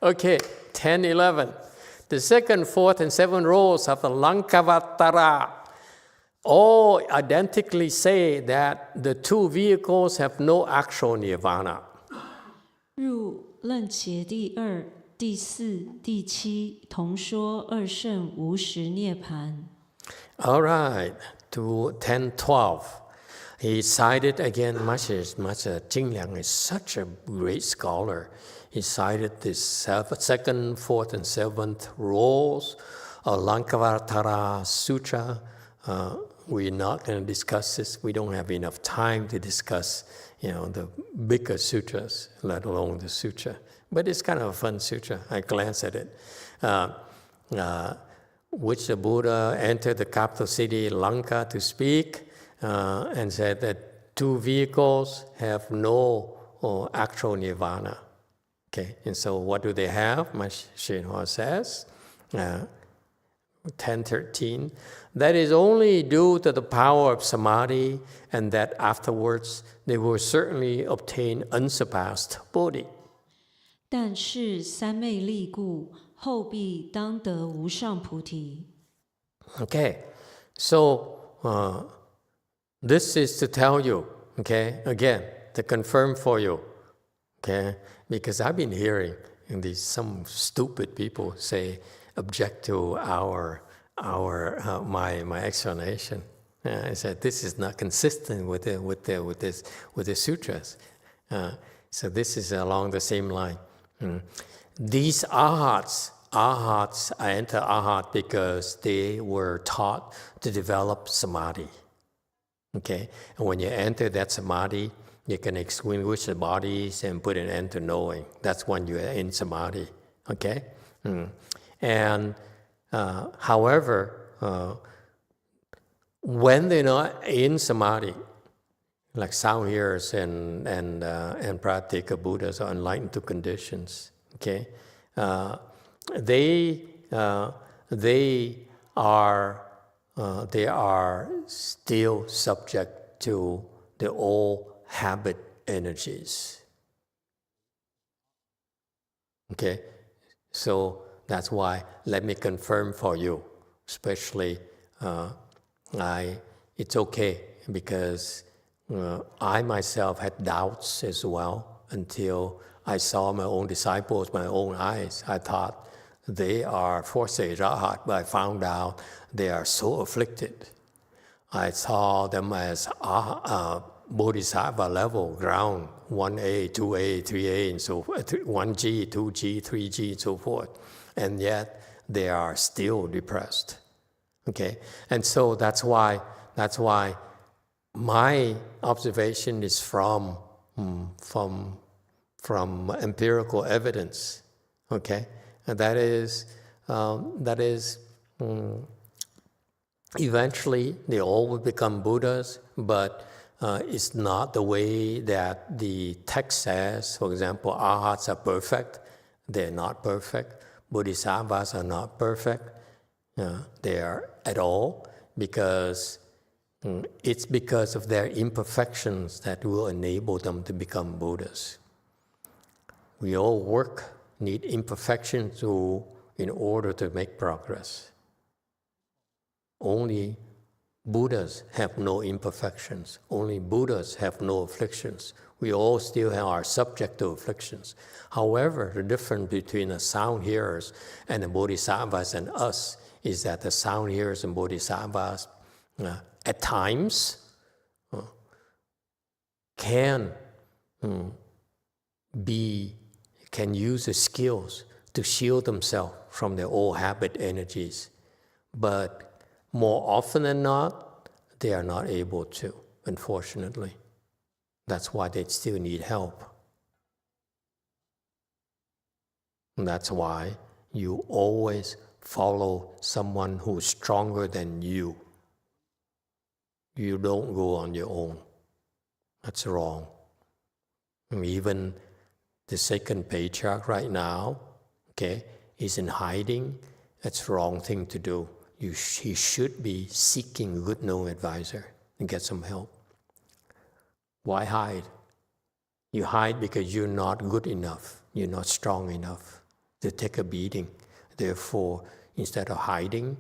Okay, 10, 11. The second, fourth, and seventh rows of the Lankavatara all identically say that the two vehicles have no actual nirvana. 入楞伽第二、第四、第七同说二圣无实涅槃。 All right, to 10, 12. He cited again, Master Jingliang is such a great scholar. He cited the second, fourth, and seventh rows of Lankavatara Sutra. We're not going to discuss this. We don't have enough time to discuss, the bigger sutras, let alone the sutra. But it's kind of a fun sutra. I glanced at it. Which the Buddha entered the capital city, Lanka, to speak, and said that two vehicles have no actual nirvana. Okay, and so what do they have? Master YongHua says, 10:13, that is only due to the power of Samadhi, and that afterwards they will certainly obtain unsurpassed Bodhi. 但是三昧力故，后必当得无上菩提。 Okay, so this is to tell you, okay, again, to confirm for you, okay, because I've been hearing some stupid people say, object to my explanation. I said this is not consistent with the sutras. So this is along the same line. These arhats, I enter arhat because they were taught to develop samadhi. Okay, and when you enter that samadhi, you can extinguish the bodies and put an end to knowing. That's when you are in samadhi. Okay, and however, when they're not in samadhi, like sound hearers and pratika Buddhas are enlightened to conditions. Okay, they are still subject to the old habit energies. Okay, so that's why let me confirm for you, especially it's okay because I myself had doubts as well until I saw my own disciples, my own eyes. I thought they are four-stage arhat, but I found out they are so afflicted. I saw them as Bodhisattva level, ground, 1A, 2A, 3A, and so forth, 1G, 2G, 3G, and so forth. And yet they are still depressed. Okay, and so that's why my observation is from empirical evidence. Okay, and that is eventually they all will become Buddhas, but it's not the way that the text says. For example, arhats are perfect. They're not perfect. Bodhisattvas are not perfect. They are at all, because it's because of their imperfections that will enable them to become Buddhas. We all need imperfections in order to make progress. Only Buddhas have no imperfections. Only Buddhas have no afflictions. We all still are subject to afflictions. However, the difference between the sound hearers and the Bodhisattvas and us is that the sound hearers and Bodhisattvas at times can can use the skills to shield themselves from their old habit energies. But more often than not, they are not able to, unfortunately. That's why they still need help. And that's why you always follow someone who's stronger than you. You don't go on your own. That's wrong. And even the second patriarch right now, okay, is in hiding. That's the wrong thing to do. He should be seeking a good known advisor and get some help. Why hide? You hide because you're not good enough. You're not strong enough to take a beating. Therefore, instead of hiding,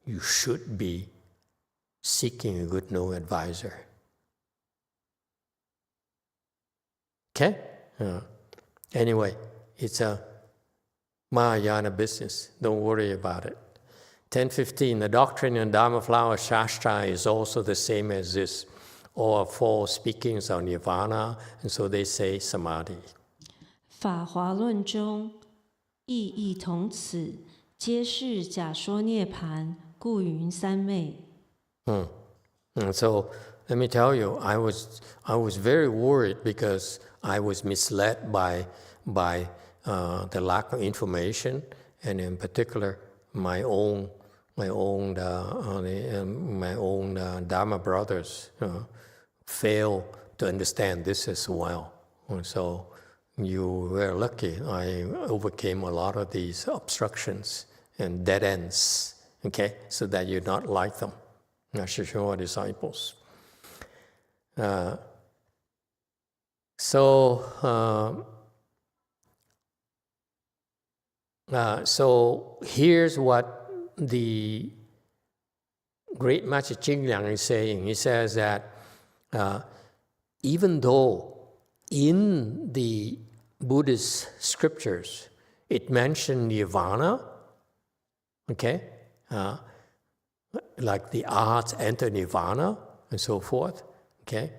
you should be seeking a good known advisor. Okay? Anyway, it's a Mahayana business. Don't worry about it. 10:15, the doctrine in Dharma Flower Shastra is also the same as this. All are false speakings of Nirvana, and so they say Samadhi. 法华论中意义同此，皆是假说涅槃，故云三昧。And so let me tell you, I was very worried because I was misled by the lack of information, and in particular my own Dharma brothers failed to understand this as well. And so you were lucky. I overcame a lot of these obstructions and dead ends, okay, so that you're not like them. I should show our disciples. So here's what the great Master Ching Liang is saying. He says that even though in the Buddhist scriptures it mentioned Nirvana, okay, like the arhats enter Nirvana and so forth, okay.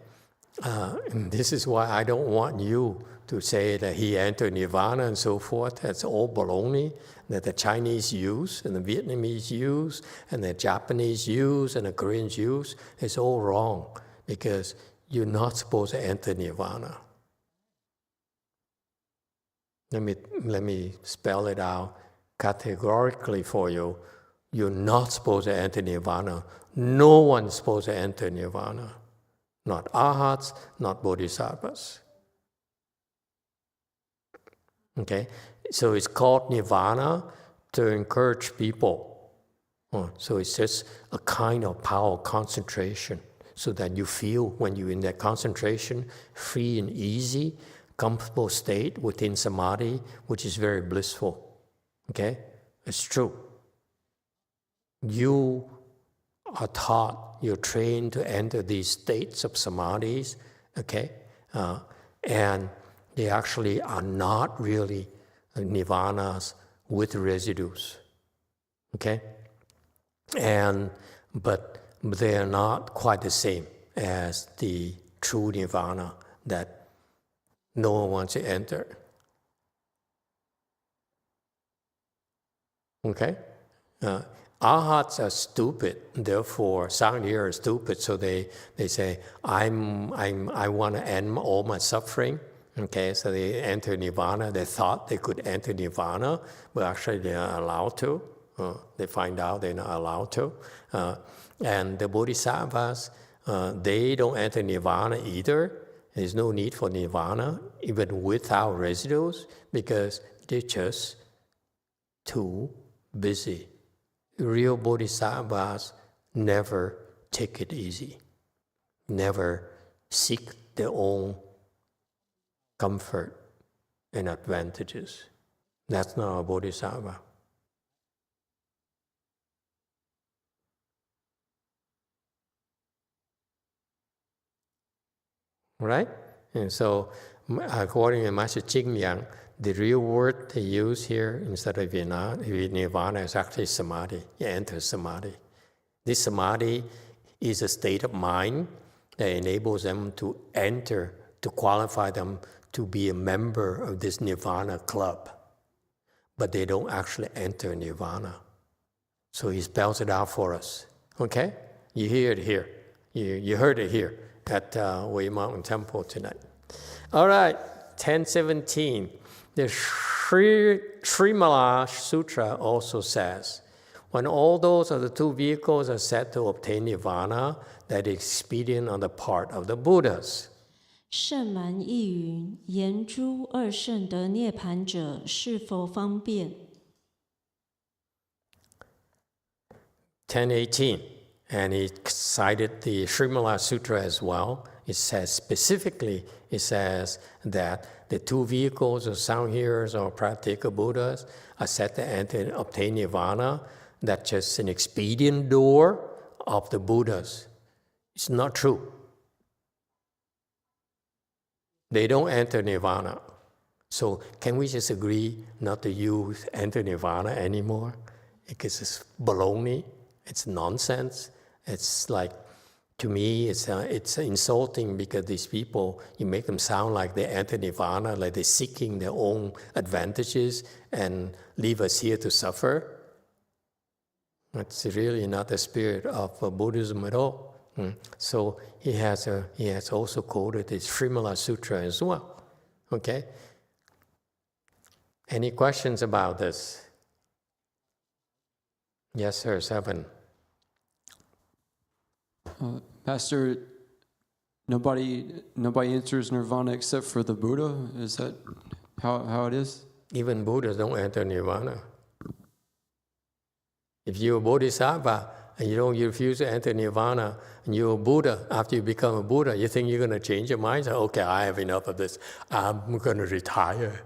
And this is why I don't want you to say that he entered Nirvana and so forth. That's all baloney that the Chinese use and the Vietnamese use and the Japanese use and the Koreans use. It's all wrong because you're not supposed to enter Nirvana. Let me spell it out categorically for you. You're not supposed to enter Nirvana. No one's supposed to enter Nirvana. Not arhats, not bodhisattvas. Okay? So it's called Nirvana to encourage people. So it's just a kind of power concentration so that you feel when you're in that concentration, free and easy, comfortable state within Samadhi, which is very blissful. Okay? It's true. You are taught, you're trained to enter these states of Samadhis, okay? And they actually are not really nirvanas with residues, okay? But they are not quite the same as the true nirvana that no one wants to enter. Okay? Arhats are stupid, therefore Sangha are stupid, so they say, I want to end all my suffering. Okay, so they enter Nirvana. They thought they could enter Nirvana, but actually they are allowed to. They find out they're not allowed to. And the Bodhisattvas, they don't enter Nirvana either. There's no need for Nirvana, even without residues, because they're just too busy. Real Bodhisattvas never take it easy, never seek their own comfort and advantages. That's not a Bodhisattva. Right? And so, according to Master Ching Liang, the real word they use here instead of Nirvana is actually Samadhi. You enter Samadhi. This Samadhi is a state of mind that enables them to enter, to qualify them to be a member of this Nirvana club, but they don't actually enter Nirvana. So he spells it out for us. Okay? You hear it here. You heard it here at Way Mountain Temple tonight. All right, 1017. The Srimala Sutra also says, when all those are the two vehicles are said to obtain Nirvana, that is expedient on the part of the Buddhas. 圣蛮亦云：言诸二圣得涅盘者，是否方便？ 1018, and he cited the Srimala Sutra as well. It says specifically, it says that the two vehicles of sound hearers or practical Buddhas are said to enter and obtain Nirvana. That's just an expedient door of the Buddhas. It's not true. They don't enter Nirvana. So can we just agree not to use enter Nirvana anymore? Because it's baloney. It's nonsense. It's like, to me, it's insulting because these people, you make them sound like they enter Nirvana, like they're seeking their own advantages and leave us here to suffer. It's really not the spirit of Buddhism at all. So he has also quoted the Srimala Sutra as well. Okay? Any questions about this? Yes, sir, 7. Pastor, nobody enters Nirvana except for the Buddha? Is that how it is? Even Buddhas don't enter Nirvana. If you're a Bodhisattva and you refuse to enter Nirvana, and you're a Buddha, after you become a Buddha, you think you're going to change your mind? Say, okay, I have enough of this. I'm going to retire.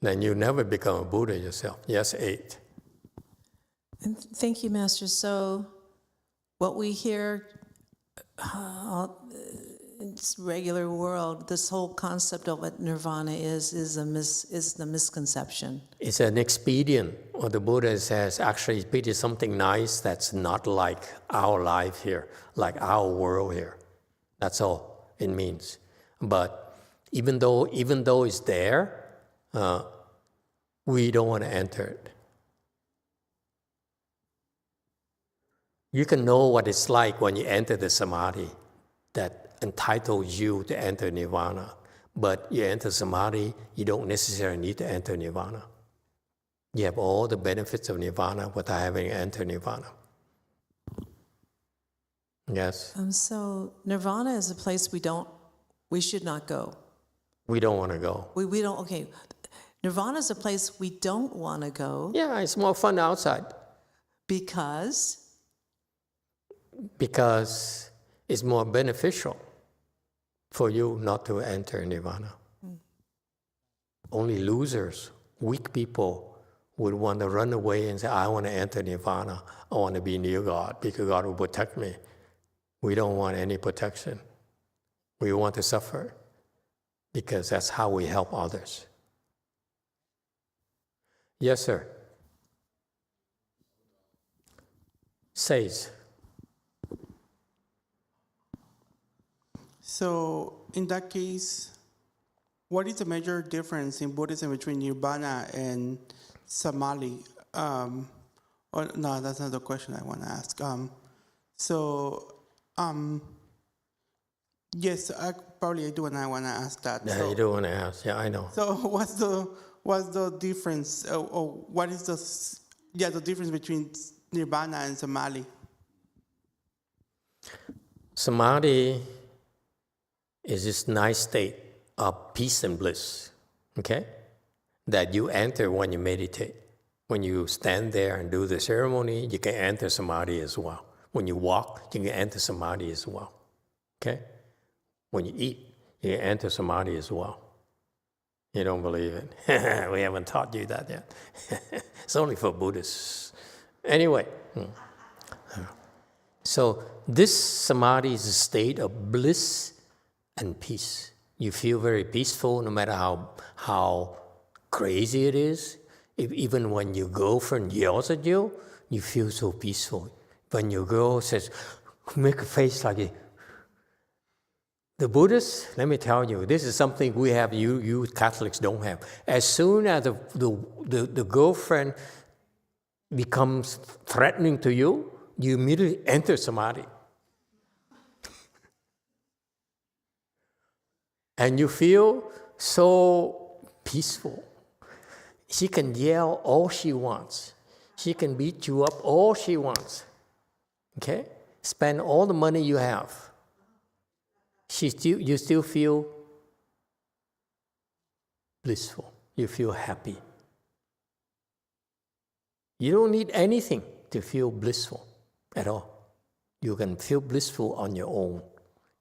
Then you never become a Buddha yourself. Yes, 8. And thank you, Master. So what we hear in this regular world, this whole concept of what nirvana is the misconception. It's an expedient. Or the Buddha says, actually, it is something nice that's not like our life here, like our world here. That's all it means. But even though it's there, we don't want to enter it. You can know what it's like when you enter the Samadhi that entitles you to enter Nirvana. But you enter Samadhi, you don't necessarily need to enter Nirvana. You have all the benefits of Nirvana without having entered Nirvana. Yes? So Nirvana is a place we should not go. We don't want to go. We don't, okay. Nirvana is a place we don't want to go. Yeah, it's more fun outside. Because it's more beneficial for you not to enter Nirvana. Only losers, weak people would want to run away and say, I want to enter Nirvana. I want to be near God because God will protect me. We don't want any protection. We want to suffer because that's how we help others. Yes, sir. Says. So in that case, what is the major difference in Buddhism between Nirvana and Samadhi? No, that's not the question I want to ask. Yes, I do, and I want to ask that. Yeah, you do want to ask. Yeah, I know. So what's the difference? Or what is the difference between Nirvana and Samadhi? Samadhi is this nice state of peace and bliss, okay? That you enter when you meditate. When you stand there and do the ceremony, you can enter Samadhi as well. When you walk, you can enter Samadhi as well, okay? When you eat, you can enter Samadhi as well. You don't believe it? We haven't taught you that yet. It's only for Buddhists. Anyway, so this Samadhi is a state of bliss and peace. You feel very peaceful no matter how crazy it is. Even when your girlfriend yells at you, you feel so peaceful. When your girl says, make a face like it, The Buddhists, let me tell you, this is something we have, you Catholics don't have. As soon as the girlfriend becomes threatening to you, you immediately enter Samadhi. And you feel so peaceful. She can yell all she wants. She can beat you up all she wants. Okay? Spend all the money you have. You still feel blissful. You feel happy. You don't need anything to feel blissful at all. You can feel blissful on your own,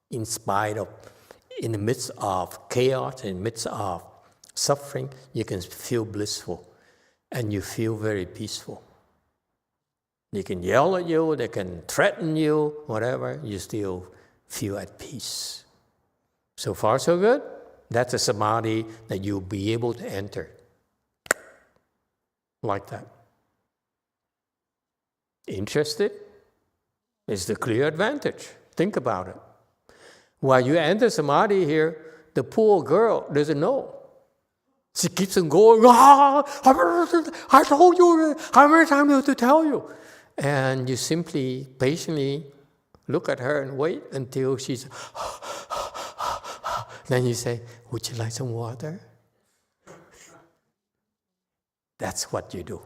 in the midst of chaos, in the midst of suffering, you can feel blissful, and you feel very peaceful. They can yell at you, they can threaten you, whatever, you still feel at peace. So far, so good. That's a Samadhi that you'll be able to enter. Like that. Interested? It's the clear advantage. Think about it. While you enter Samadhi here, the poor girl doesn't know. She keeps on going, I told you, how many times do I have to tell you? And you simply, patiently look at her and wait until she's... Then you say, would you like some water? That's what you do.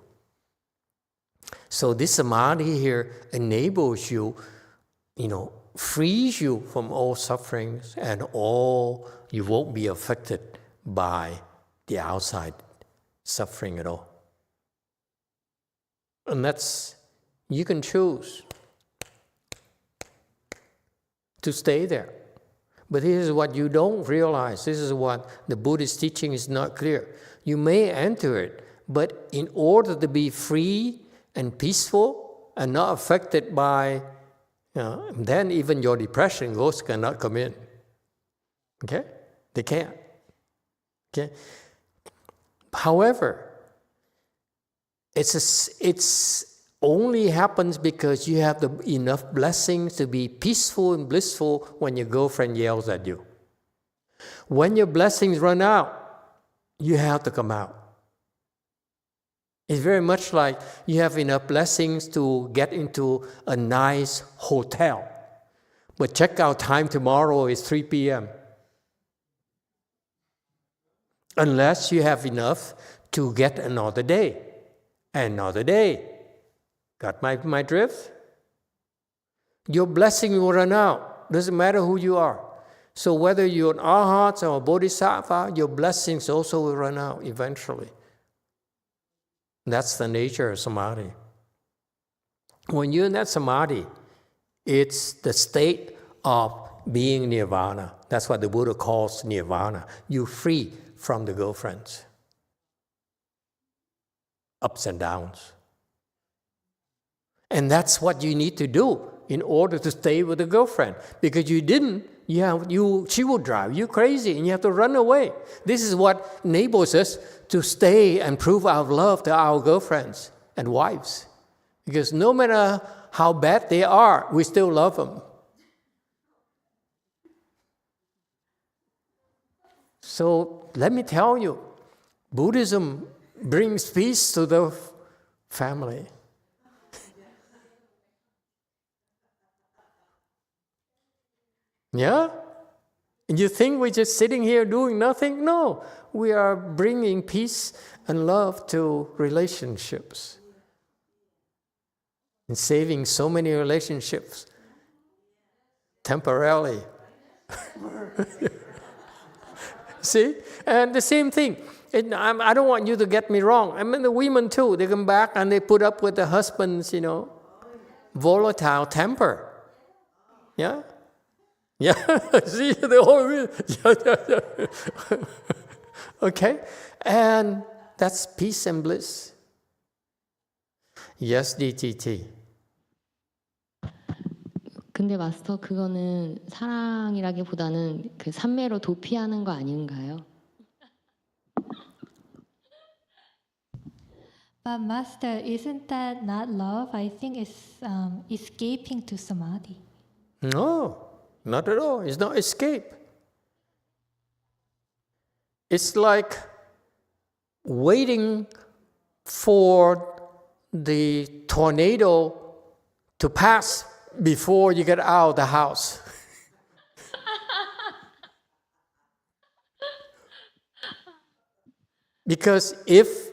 So this Samadhi here enables you, frees you from all sufferings and you won't be affected by the outside suffering at all. And you can choose to stay there. But this is what you don't realize. This is what the Buddhist teaching is not clear. You may enter it, but in order to be free and peaceful and not affected by, then even your depression ghosts cannot come in. Okay? They can't. Okay? However, it's only happens because you have enough blessings to be peaceful and blissful when your girlfriend yells at you. When your blessings run out, you have to come out. It's very much like you have enough blessings to get into a nice hotel, but checkout time tomorrow is 3 p.m. Unless you have enough to get another day. Another day. Got my drift? Your blessing will run out. Doesn't matter who you are. So whether you're an arhat or a bodhisattva, your blessings also will run out eventually. That's the nature of Samadhi. When you're in that Samadhi, it's the state of being Nirvana. That's what the Buddha calls Nirvana. You're free from the girlfriends. Ups and downs. And that's what you need to do in order to stay with the girlfriend. Because you didn't, she will drive you crazy and you have to run away. This is what enables us to stay and prove our love to our girlfriends and wives. Because no matter how bad they are, we still love them. So let me tell you, Buddhism brings peace to the family. Yeah? And you think we're just sitting here doing nothing? No, we are bringing peace and love to relationships. And saving so many relationships temporarily. See? And the same thing. I don't want you to get me wrong. I mean, the women too, they come back and they put up with the husband's, volatile temper. Yeah? Yeah, see, okay, and that's peace and bliss. Yes, DTT. 근데 마스터 그거는 사랑이라기보다는 그 삼매로 도피하는 거 아닌가요? But Master, isn't that not love? I think it's escaping to Samadhi. No. Not at all. It's not escape. It's like waiting for the tornado to pass before you get out of the house. Because if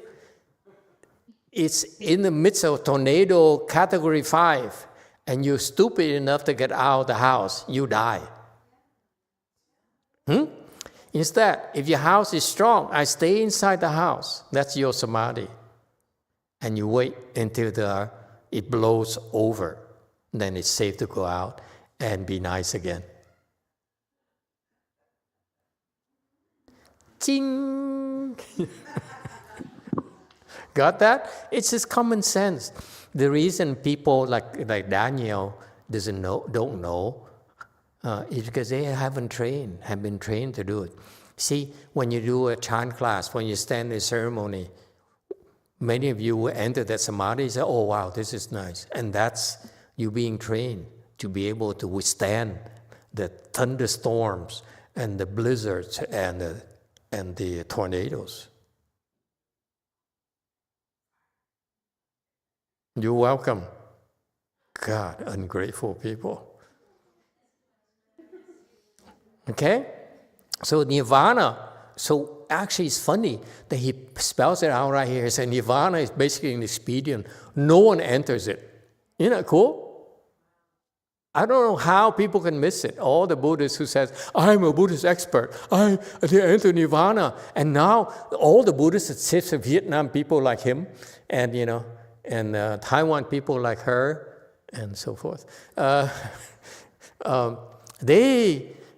it's in the midst of tornado category 5 and you're stupid enough to get out of the house, you die. Instead, if your house is strong, I stay inside the house. That's your samadhi. And you wait until it blows over. Then it's safe to go out and be nice again. Ching! Got that? It's just common sense. The reason people like Daniel don't know is because they have been trained to do it. See, when you do a chant class, when you stand in a ceremony, many of you will enter that samadhi and say, oh wow, this is nice. And that's you being trained to be able to withstand the thunderstorms and the blizzards and the tornadoes. You're welcome. God, ungrateful people. Okay? So Nirvana, so actually it's funny that he spells it out right here. He said Nirvana is basically an expedient. No one enters it. Isn't that cool? I don't know how people can miss it. All the Buddhists who says, I'm a Buddhist expert, they enter Nirvana. And now all the Buddhists that sit in Vietnam, people like him, and Taiwan people like her, and so forth.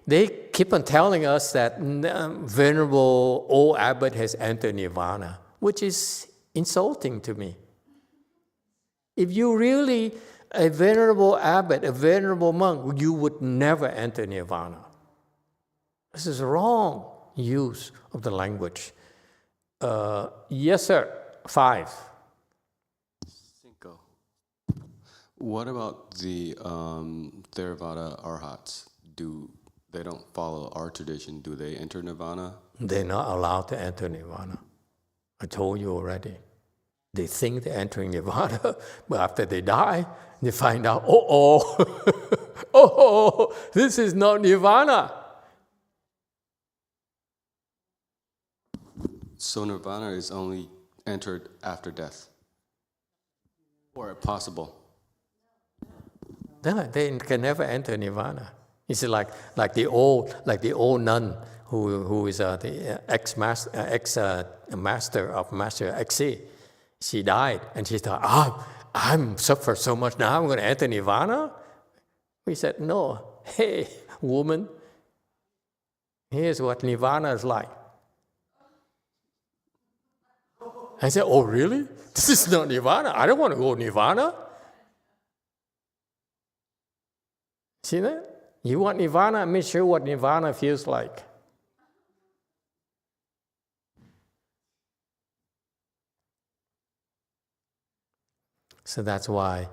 They keep on telling us that Venerable Old Abbot has entered Nirvana, which is insulting to me. If you really a venerable abbot, a venerable monk, you would never enter Nirvana. This is wrong use of the language. Yes, sir. 5. Cinco. What about the Theravada Arhats? They don't follow our tradition. Do they enter Nirvana? They're not allowed to enter Nirvana. I told you already. They think they're entering Nirvana, but after they die, they find out, this is not Nirvana. So Nirvana is only entered after death, or possible. They can never enter Nirvana. It's like the old nun who is the ex-master of Master Xe. She died, and she thought, I'm suffered so much now, I'm going to enter Nirvana? We said, no. Hey, woman, here's what Nirvana is like. I said, oh, really? This is not Nirvana. I don't want to go Nirvana. See that? You want Nirvana? I'm not sure what Nirvana feels like. So that's why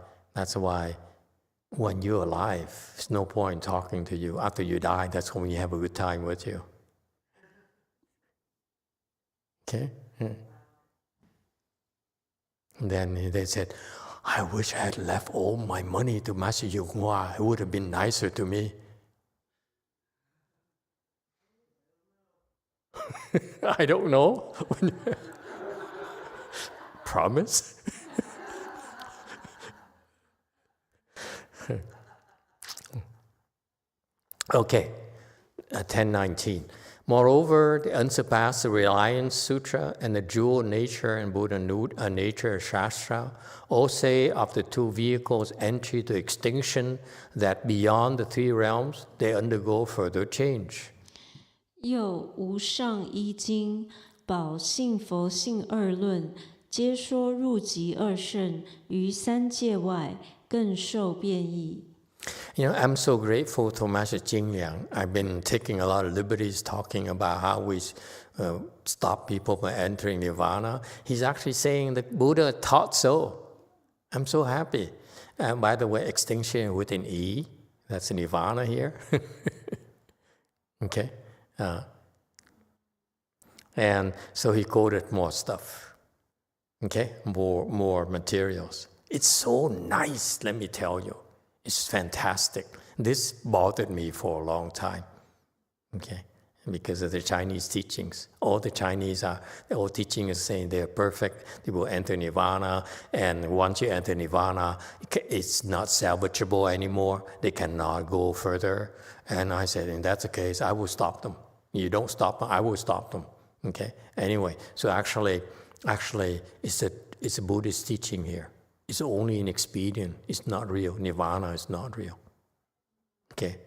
when you're alive, there's no point talking to you. After you die, that's when you have a good time with you. Okay? And then they said, I wish I had left all my money to Master YongHua. It would have been nicer to me. I don't know. Promise? Okay, 1019. Moreover, the Unsurpassed Reliance Sutra and the Dual Nature and Buddha Nature Shastra all say of the two vehicles' entry to extinction that beyond the 3 realms, they undergo further change. 又无上一经宝性佛性2论，皆说入极2圣于3界外，更受变异。You know, I'm so grateful to Master Jing Liang. I've been taking a lot of liberties talking about how we stop people from entering Nirvana. He's actually saying the Buddha taught so. I'm so happy. And by the way, extinction with an E, that's Nirvana here. Okay. And so he quoted more stuff, okay, more materials. It's so nice, let me tell you. It's fantastic. This bothered me for a long time, okay, because of the Chinese teachings. All the Chinese are, the old teaching is saying they're perfect, they will enter Nirvana, and once you enter Nirvana, it's not salvageable anymore, they cannot go further. And I said, if that's the case, I will stop them. You don't stop them, I will stop them. Okay. Anyway, so actually, it's a Buddhist teaching here. It's only an expedient. It's not real. Nirvana is not real. Okay.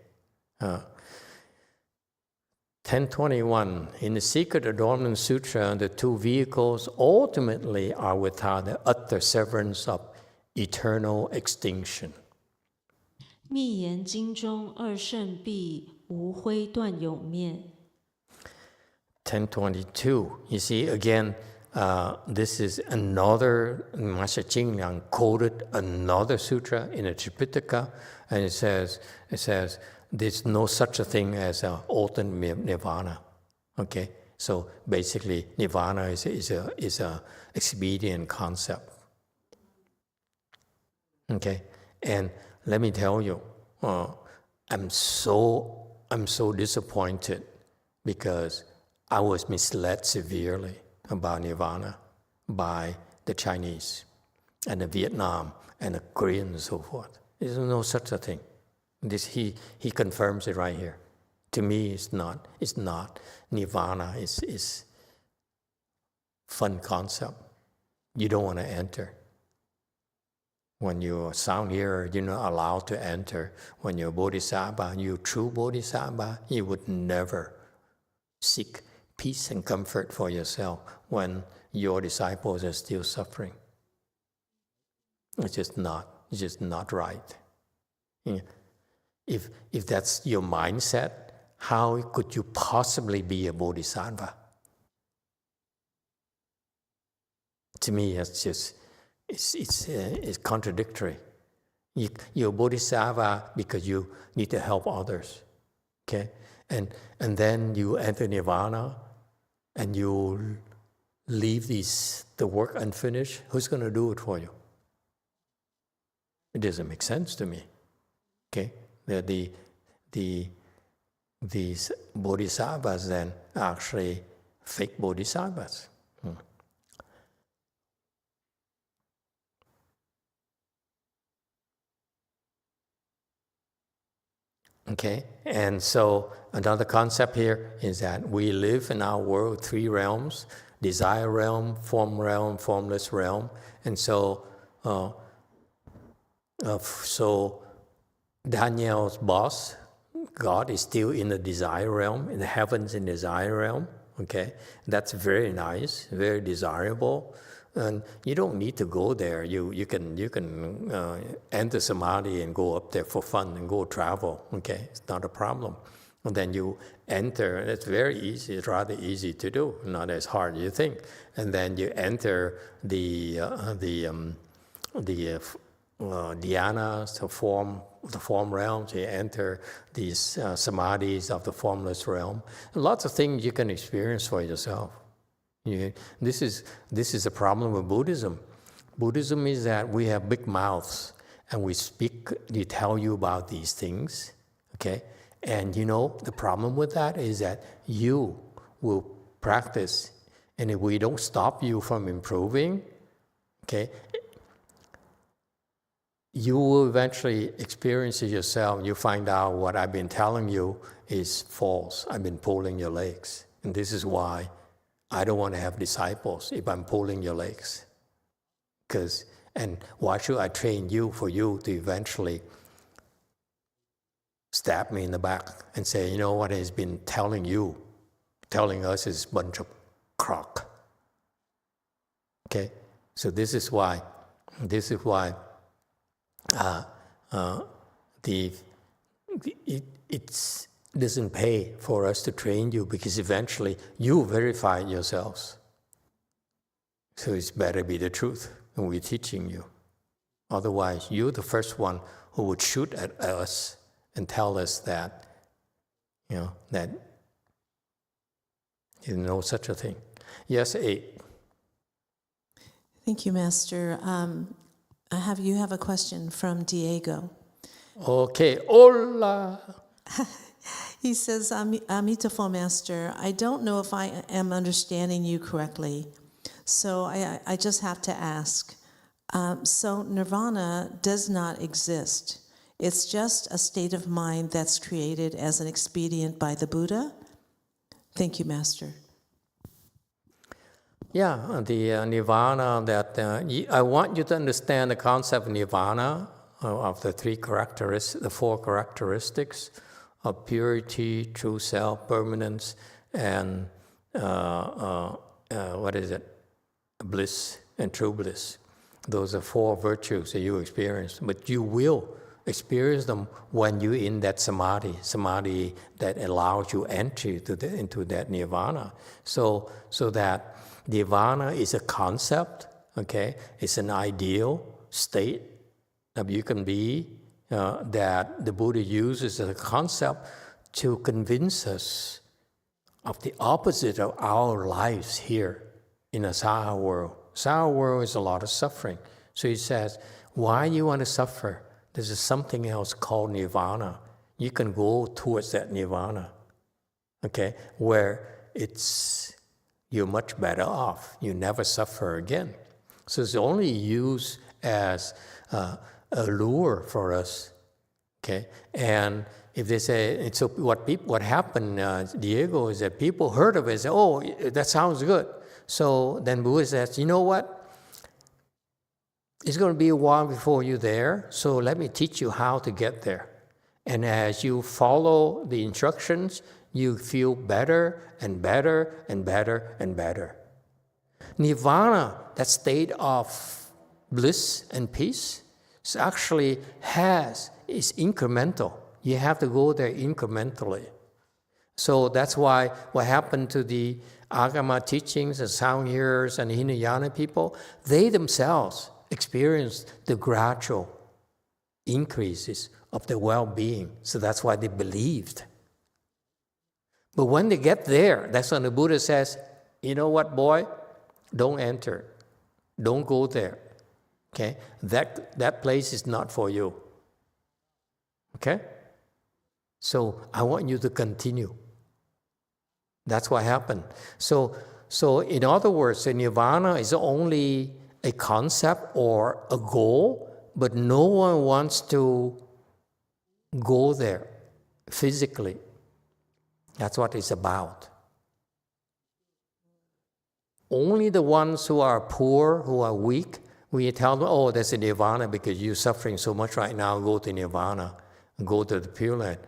1021. In the Secret Adornment Sutra, the two vehicles ultimately are without the utter severance of eternal extinction. 密言经中二圣必无灰断永灭。1022. You see, again, this is another, Master Ching Liang quoted another sutra in the Tripitaka, and it says, there's no such a thing as an ultimate nirvana. Okay, so basically, nirvana is a expedient concept. Okay, and let me tell you, I'm so disappointed because I was misled severely about nirvana by the Chinese and the Vietnam and the Koreans and so forth. There's no such a thing. This he confirms it right here. To me, it's not. Nirvana is fun concept. You don't want to enter. When you're a sound hearer, you're not allowed to enter. When you're a bodhisattva, you're true bodhisattva, you would never seek peace and comfort for yourself when your disciples are still suffering. It's just not right. If that's your mindset, how could you possibly be a bodhisattva? To me, it's contradictory. You're a bodhisattva because you need to help others, okay? And then you enter nirvana, and you leave the work unfinished. Who's going to do it for you? It doesn't make sense to me. Okay, these bodhisattvas then are actually fake bodhisattvas. Okay, and so another concept here is that we live in our world 3 realms: desire realm, form realm, formless realm. And so Daniel's boss, God, is still in the desire realm, in the heavens in desire realm. Okay, that's very nice, very desirable. And you don't need to go there. You can enter Samadhi and go up there for fun and go travel. Okay, it's not a problem. And then you enter. It's very easy. It's rather easy to do. Not as hard as you think. And then you enter the dhyanas, the form realms. You enter these samadhis of the formless realm. Lots of things you can experience for yourself. This is a problem with Buddhism. Buddhism is that we have big mouths and we tell you about these things, okay? And the problem with that is that you will practice, and if we don't stop you from improving, okay, you will eventually experience it yourself. You find out what I've been telling you is false. I've been pulling your legs. And this is why I don't want to have disciples if I'm pulling your legs. And why should I train you for you to eventually stab me in the back and say, you know what he's been telling us is a bunch of crock. Okay? So this is why it doesn't pay for us to train you, because eventually you verify it yourselves. So it's better be the truth when we're teaching you. Otherwise, you're the first one who would shoot at us and tell us that, that There's no such a thing. Yes, 8. Thank you, Master. You have a question from Diego. Okay, hola. He says, Emitofuo, Master, I don't know if I am understanding you correctly, so I just have to ask. So Nirvana does not exist. It's just a state of mind that's created as an expedient by the Buddha? Thank you, Master. Yeah, the Nirvana that I want you to understand the concept of Nirvana of the 4 characteristics of purity, true self, permanence, and bliss and true bliss. Those are 4 virtues that you experience, but you will experience them when you're in that samadhi that allows you entry into that nirvana. So that nirvana is a concept, okay? It's an ideal state that you can be, that the Buddha uses as a concept to convince us of the opposite of our lives here in a Saha world. Saha world is a lot of suffering. So he says, why you want to suffer? This is something else called nirvana. You can go towards that nirvana, okay, where you're much better off. You never suffer again. So it's only used as a lure for us, okay. And if they say, so what happened, Diego, is that people heard of it and say, oh, that sounds good. So then Buddha says, you know what? It's going to be a while before you're there, so let me teach you how to get there. And as you follow the instructions, you feel better and better and better and better. Nirvana, that state of bliss and peace, is incremental. You have to go there incrementally. So that's why what happened to the Agama teachings and sound hearers and Hinayana people, they themselves experienced the gradual increases of their well-being. So that's why they believed. But when they get there, that's when the Buddha says, you know what, boy? Don't enter. Don't go there. Okay? That place is not for you. Okay? So I want you to continue. That's what happened. So in other words, nirvana is only a concept or a goal, but no one wants to go there physically. That's what it's about. Only the ones who are poor, who are weak, we tell them, oh, that's a nirvana because you're suffering so much right now, go to nirvana, go to the Pure Land.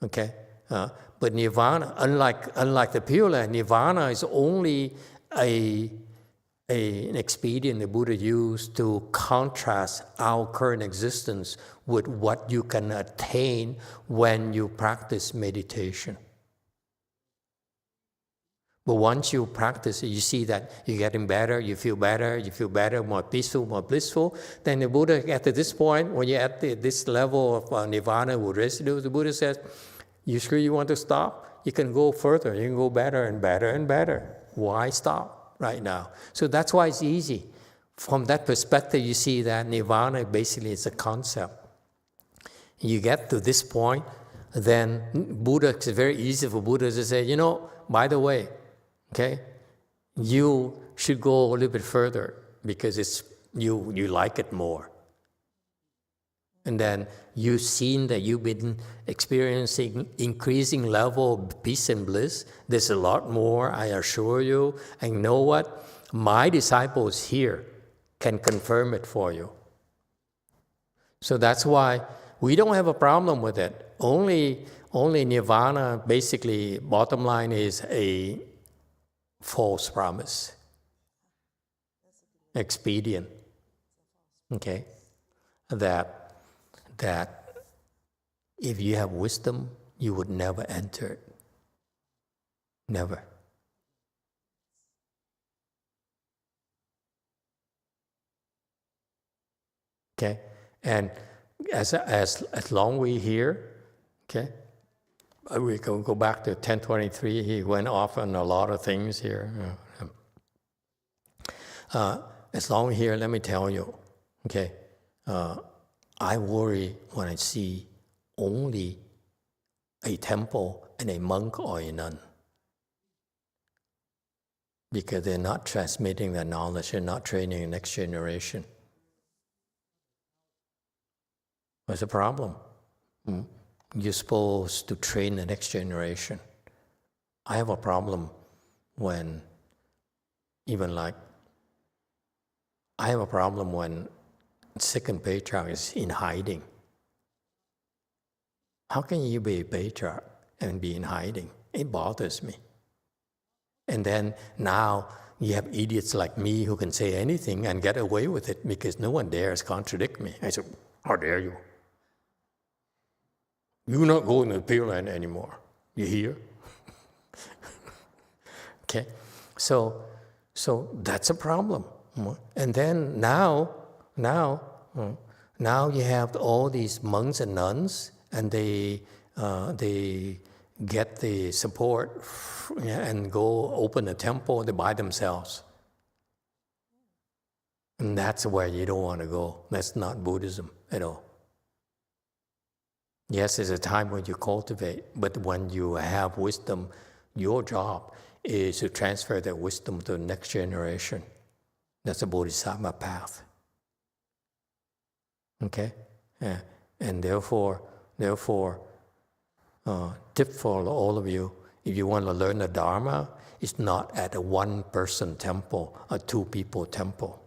Okay? But nirvana, unlike the Pure Land, nirvana is only an expedient the Buddha used to contrast our current existence with what you can attain when you practice meditation. But once you practice it, you see that you're getting better, you feel better, more peaceful, more blissful. Then the Buddha, at this point, when you're at this level of nirvana with residue, the Buddha says, you sure you want to stop? You can go further, you can go better and better and better. Why stop right now? So that's why it's easy. From that perspective, you see that nirvana basically is a concept. You get to this point, then Buddha, it's very easy for Buddha to say, by the way, okay, you should go a little bit further because you like it more. And then you've seen that you've been experiencing increasing level of peace and bliss. There's a lot more, I assure you. And you know what? My disciples here can confirm it for you. So that's why we don't have a problem with it. Only nirvana, basically, bottom line is a false promise. Expedient. Okay? That if you have wisdom, you would never enter it. Never. Okay? And as long we're here, okay, we go back to 1023. He went off on a lot of things here. As long here, let me tell you, okay, I worry when I see only a temple and a monk or a nun, because they're not transmitting the knowledge, they're not training the next generation. What's the problem? You're supposed to train the next generation. I have a problem when, I have a problem when second patriarch is in hiding. How can you be a patriarch and be in hiding? It bothers me. And then now you have idiots like me who can say anything and get away with it because no one dares contradict me. I said, how dare you? You're not going to the Pure Land anymore. You hear? Okay, so that's a problem. And then now you have all these monks and nuns, and they get the support and go open a temple by themselves. And that's where you don't want to go. That's not Buddhism at all. Yes, there's a time when you cultivate, but when you have wisdom, your job is to transfer that wisdom to the next generation. That's a Bodhisattva path. Okay? Yeah. And therefore, tip for all of you, if you want to learn the Dharma, it's not at a one-person temple, a two-people temple.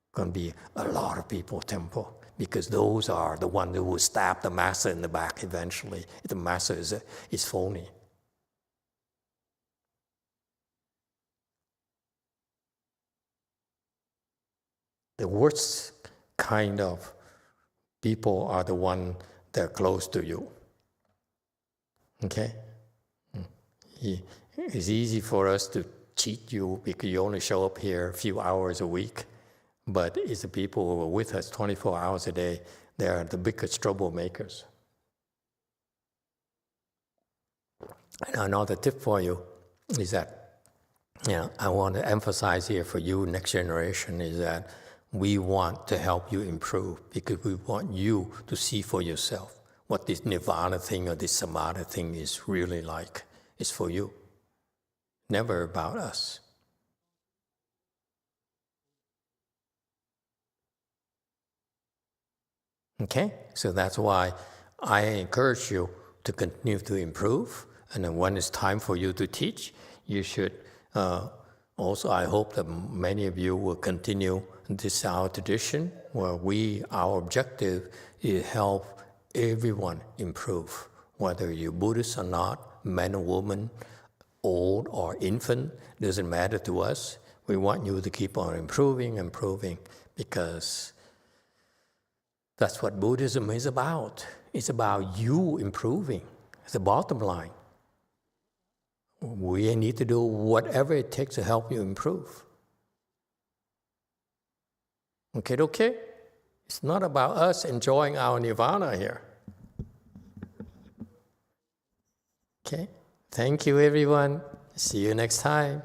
It's going to be a lot of people temple, because those are the ones who will stab the master in the back eventually if the master is phony. The worst kind of people are the ones that are close to you. Okay? It's easy for us to cheat you because you only show up here a few hours a week. But it's the people who are with us 24 hours a day, they are the biggest troublemakers. And another tip for you is that, I want to emphasize here for you, next generation, is that we want to help you improve because we want you to see for yourself what this Nirvana thing or this Samadhi thing is really like. It's for you, never about us. Okay? So that's why I encourage you to continue to improve. And then when it's time for you to teach, you should also, I hope that many of you will continue this our tradition where our objective is help everyone improve, whether you're Buddhist or not, man or woman, old or infant, doesn't matter to us. We want you to keep on improving, because that's what Buddhism is about. It's about you improving. It's the bottom line. We need to do whatever it takes to help you improve. Okay? It's not about us enjoying our Nirvana here. Okay? Thank you, everyone. See you next time.